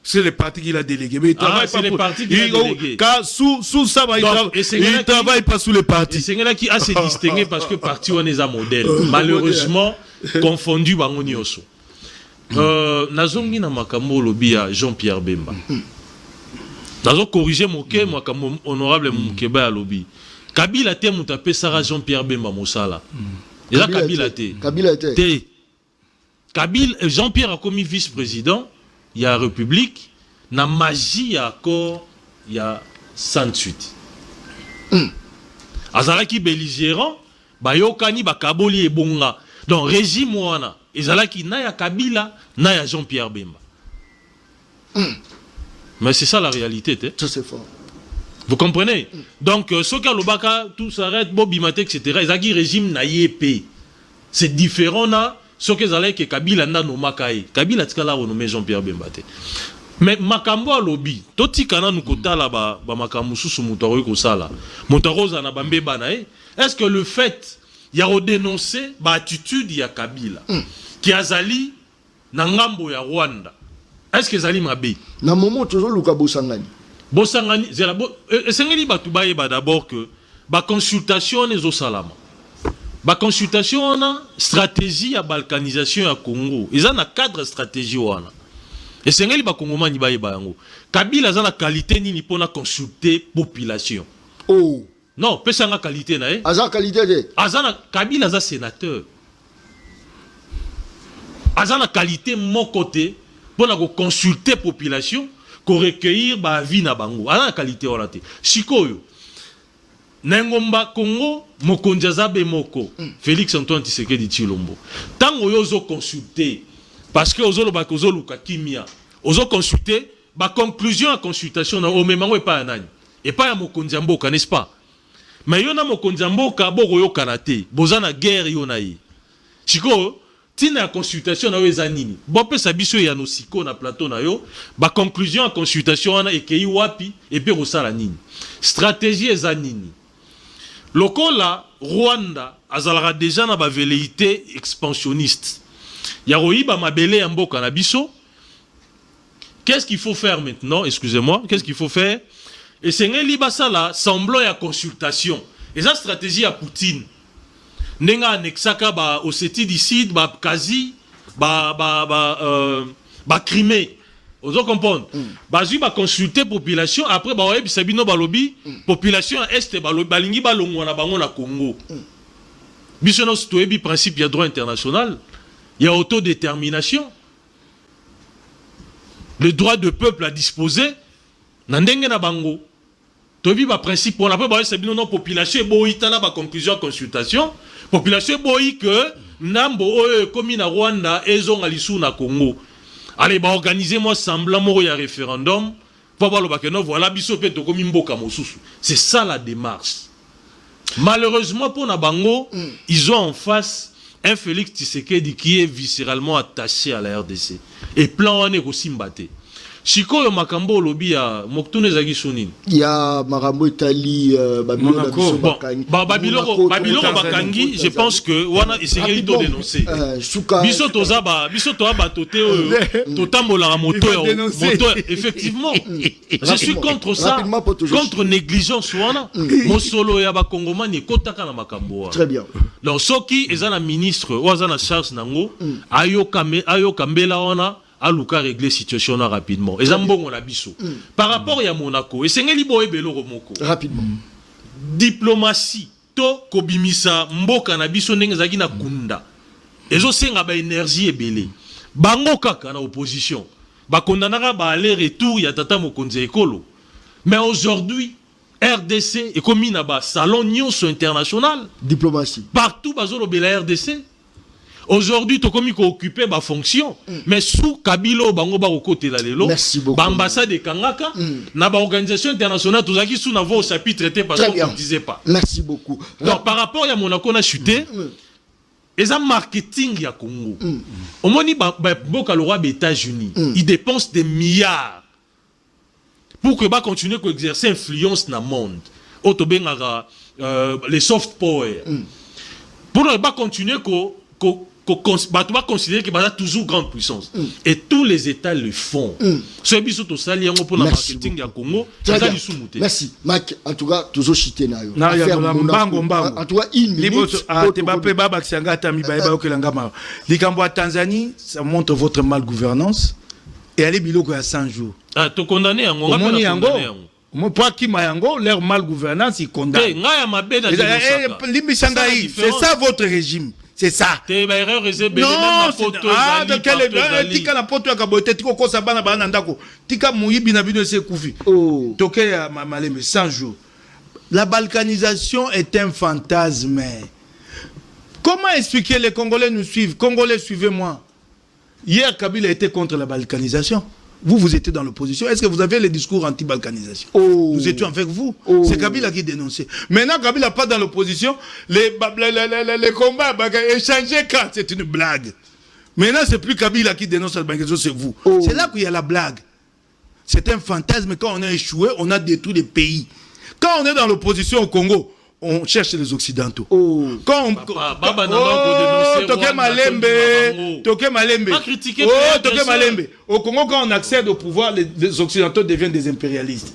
C'est le parti qui l'a délégué. Mais il travaille pas pour... parti qui l'a délégué. Car sous ça, il travaille pas sous le parti. C'est là qui a se distingué parce que parti on est un modèle. Malheureusement, confondu bangoni oso. Nazongi na makambo lobi à Jean-Pierre Bemba. Nazo corriger moké makambo honorable Mukeba lobi. Kabila te mutape Sarah Jean-Pierre Bemba Mosala. Et là Kabila te. Kabila Jean-Pierre a commis vice-président. Il y a République, na magie, il y a accord, il y a sans suite. Azalaki belligérant, bayokani bakaboli et bonga. Donc régime wana, ezalaki na ya Kabila, na ya Jean-Pierre Bemba. Mais c'est ça la réalité, ça c'est fort. Vous comprenez? Donc ce que l'obaka tout s'arrête, bobimate etc. Ezaki régime na yépé. C'est différent na. Ce que vous que Kabila n'a no makaï. Kabila tika la renommé Jean-Pierre Bemba. Mais makambo a lobby. Toti kana nous kota là ba makambo sous mutaro ko sala. Mutaro za na bambe bana Est-ce que le fait y a redénoncer ba attitude ya Kabila qui azali na ngambo ya Rwanda. Est-ce que zali mabe? Na moment toujours luka bosangani. Bosangani zela esengeli batu baye ba d'abord que ba consultation les salama. La consultation, on a stratégie à balkanisation à Congo. Ils ont un cadre stratégie. Et c'est ce que les Congolais ont. Kabila a la qualité ni pour consulter population. Oh. Non, peut la qualité na. Aza qualité de. Kabila a sénateur. Aza la qualité mon côté pour consulter population, pour recueillir ba vie na bango. Aza la qualité on a té. Chikoyo. Nengomba Congo mokonjaza be moko Félix Antoine Tshisekedi Tshilombo tango yozo consulter parce que ozoloba kozoluka kimia ozo consulter ba conclusion à consultation na omemango epa ya nani epa ya mokonzi ya mboka, n'est-ce pas? Mais yo na mokonzi ya mboka boko yo karate boza na guerre yo na ye chiko tina ya consultation na yo eza nini bopesa biso ya no siko na plateau na yo ba conclusion à consultation wana ekei wapi epe kosala nini stratégie eza nini lokola Rwanda azalaka déjà na ba velléité expansionniste ya royiba mabele ya mboka na biso. Qu'est-ce qu'il faut faire maintenant? Excusez-moi. Qu'est-ce qu'il faut faire? Et c'est un semblant à consultation. Et ça, stratégie à Poutine. Nenga anexaka ba Ossétie du Sud, ba Kazi, ba Crimée. Vous comprenez? Bazu ba consulter population. Après, ba ouais, bisabino balobi population est balingi balongwa na bango na Congo. Bisono stoebi principe ya droit international. Il y a autodétermination. Le droit de peuple à disposer, nandenge na bango. Tobi ba principe on appelle ba sabino non population boyi tala ba conclusion consultation. Population boyi que nambo komi na Rwanda ezonga lisu na Congo. Allez ba organiser moi semblant moko ya référendum. Pour voir le bakeno voilà biso pe to komi mboka mosusu. C'est ça la démarche. Malheureusement pour na bango, ils ont en face un Félix Tshisekedi qui est viscéralement attaché à la RDC. Et plan on est aussi mbaté. Chiko yo makambo lobi ya moktune zagi sonini. Ya makambo Italie Monaco. Babiloko bakangi, je pense que wana essayé de dénoncer. Biso tozaba, biso toaba toté totambola moto effectivement. Je suis contre ça. Contre négligence wana. Mosolo ya ba Congomani kotaka na makambo. Très bien. Donc soki ezana ministre ou ezana charge nango ayo kambela wana aluka régler situation rapidement. Et zambongo na biso. Par rapport à Monaco, et c'est ngeli belo romoko. Rapidement. Diplomatie to kobimisa mboka na biso ndenge zaki na kunda. Ezo senga ba énergie ebele. Bango kaka na opposition. Ba kondanaka ba aller retour ya tata mokonzi ekolo. Mais aujourd'hui RDC est comme na ba salon nyonso international. Diplomatie. Partout bazolo bela RDC. Aujourd'hui, tu as occupé ma fonction, mais sous Kabilo, bango ba côté la lelo. Merci beaucoup. Ambassade de Kangaka, na ba organisation internationale, tous qui sous n'avons au chapitre traité parce qu'on ne disait pas. Merci beaucoup. Donc par rapport à Monaco, on a chuté. Et ça marketing ya Congo. Au moins ni boka le roi des États-Unis, ils dépensent des milliards pour que ba continuer à exercer influence dans le monde. Autobengara les soft power. Pour ne pas continuer va considérer que c'est toujours grande puissance. Et tous les États le font. Ce biso to sali yango pour le marketing ya Congo, ça li soumouté. Merci. Mac, en tout cas, toujours chité na yo. Na ya mbango. En tout cas, une minute. Tebape baba ksanga tami ba okelanga ma. Likambo à Tanzanie, ça montre votre malgouvernance et allez biloko ya 100 jours. Ah, to condamné yango, on a yango. Moi, pour qui mayango, leur malgouvernance, ils condamnent. C'est ça votre régime. C'est ça. Non, de quelle tika na poto ya kabote tiko kosa bana bana ndako. Tika muyibi na bino se kufi. Toke ya malembe 100 jours. La balkanisation est un fantasme. Comment expliquer les Congolais nous suivent? Congolais, suivez-moi. Hier, Kabila était contre la balkanisation. Vous étiez dans l'opposition. Est-ce que vous avez les discours anti-balkanisation? Nous étions avec vous. C'est Kabila qui dénonçait. Maintenant, Kabila pas dans l'opposition. Les combats, échanger quand c'est une blague. Maintenant, c'est plus Kabila qui dénonce la balkanisation, c'est vous. C'est là qu'il y a la blague. C'est un fantasme. Quand on a échoué, on a détruit les pays. Quand on est dans l'opposition au Congo, on cherche les Occidentaux. Quand on... Toke Malembe. Au Congo, quand on accède au pouvoir, les Occidentaux deviennent des impérialistes.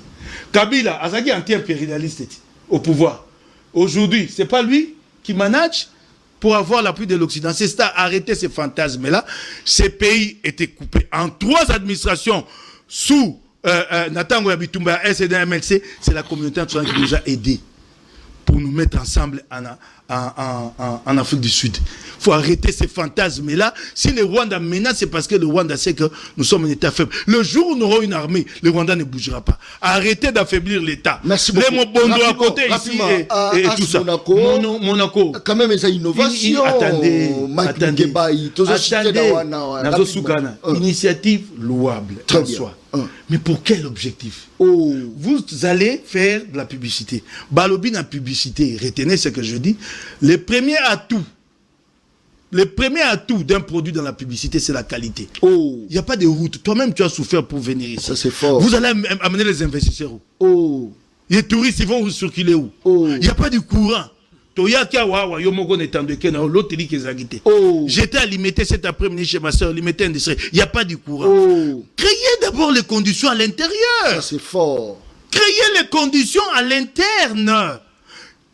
Kabila, Azaki anti-impérialiste au pouvoir. Aujourd'hui, c'est pas lui qui manage pour avoir l'appui de l'Occident. C'est ça, arrêter ces fantasmes-là. Ces pays étaient coupés en 3 administrations sous Natango Yabitumba, SED, MLC. C'est la communauté internationale qui nous a aidés pour nous mettre ensemble en Afrique du Sud. Il faut arrêter ces fantasmes-là. Si le Rwanda menace, c'est parce que le Rwanda sait que nous sommes un État faible. Le jour où nous aurons une armée, le Rwanda ne bougera pas. Arrêtez d'affaiblir l'État. Merci beaucoup. Les Mobondo à côté ici et tout ça. Monaco. Quand même, il y a innovation. Attendez. Initiative louable. Très en bien. soi. Mais pour quel objectif? Vous allez faire de la publicité. Balobi na publicité, retenez ce que je dis. Le premier atout d'un produit dans la publicité, c'est la qualité. Il n'y a pas de route. Toi-même, tu as souffert pour venir ici. Ça, c'est fort. Vous allez amener les investisseurs où? Les touristes, ils vont circuler où? Il n'y a pas de courant. J'étais alimité cet après-midi chez ma soeur, limité industrie. Il n'y a pas de courant. Créez d'abord les conditions à l'intérieur. Ça, c'est fort. Créez les conditions à l'interne.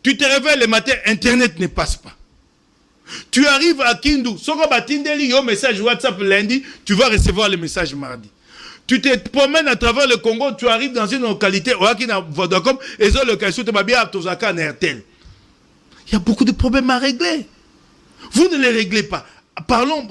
Tu te réveilles le matin, Internet ne passe pas. Tu arrives à Kindu, un message WhatsApp lundi, tu vas recevoir le message mardi. Tu te promènes à travers le Congo, tu arrives dans une localité, Vodacom, et ça, location, tu vas bien à Tozaka, Nertel. Il y a beaucoup de problèmes à régler. Vous ne les réglez pas. Parlons,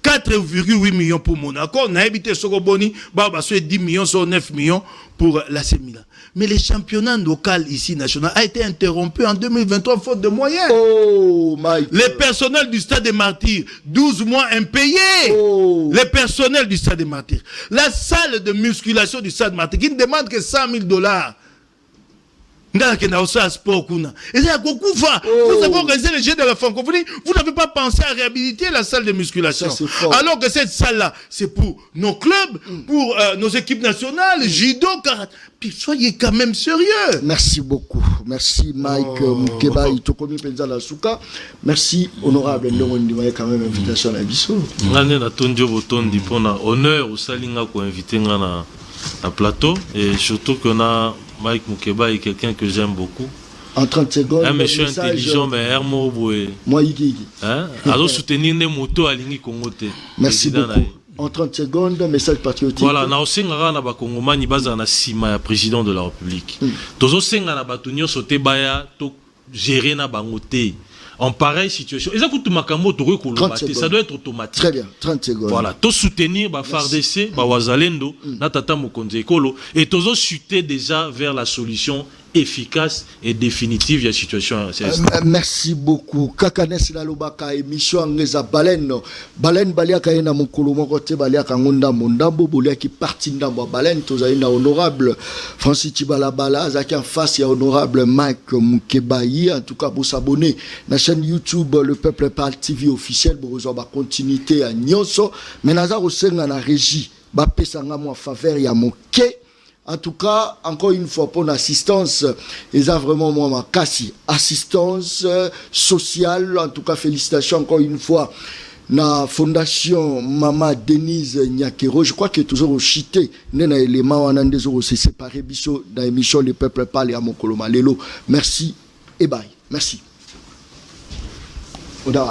4,8 millions pour Monaco, on a habité Sokoboni, 10 millions, sur 9 millions pour l'AC Milan. Mais le championnat local ici, national, a été interrompu en 2023 faute de moyens. Le personnel du Stade des Martyrs, 12 mois impayés. Le personnel du Stade des Martyrs. La salle de musculation du Stade des Martyrs, qui ne demande que $100,000. Vous avez organisé les Jeux de la francophonie, vous n'avez pas pensé à réhabiliter la salle de musculation. Alors que cette salle-là, c'est pour nos clubs, pour nos équipes nationales, judo, karaté. Puis soyez quand même sérieux. Merci beaucoup. Merci Mike Mukeba Itokomi Penzala Souka. Merci honorable Ndongondi Maye quand même invitation à Bisso. Ngane na tondio botondi pona honneur au salinga ko inviter ngana à plateau et surtout qu'on a Mike Mukeba est quelqu'un que j'aime beaucoup. En 30 secondes. Un monsieur intelligent, mais Hermo Boué. Moi, il alors soutenir les motos à l'Ingi Congo. Merci beaucoup. En 30 secondes, message patriotique. Voilà, na osengara na bakongomani baza na sima ya président de la République. Tozo senga na batunyo sote baya to gérer na bangote. En pareille situation, ça doit être automatique. Très bien, 30 secondes. Voilà, tout soutenir FARDC, Wazalendo, Natata Mokonze Ekolo, et tout chuter déjà vers la solution efficace et définitive de la situation. Merci beaucoup. Kakanes na lobaka émission ngeza baleine. Baleine balia kaena mukulu moko te balia kangonda mondambo bolia ki parti ndambo baleine tozaina honorable Francis Chibalabala zaki en face ya honorable Mike Mukebayi. En tout cas vous s'abonner na chaîne YouTube Le Peuple Parle TV officiel pour ba continuité à nyonso mais naza osenga na régie ba pesanga mo faveur ya moke. En tout cas, encore une fois, pour l'assistance, ils ont vraiment moi cassi assistance sociale. En tout cas, félicitations encore une fois. La fondation Mama Denise Nyakero, je crois que toujours au chité, nena élément on a des euros c'est séparé biso dans l'émission Les Peuples Parlent à Mokoloma Lelo. Merci et bye. Merci.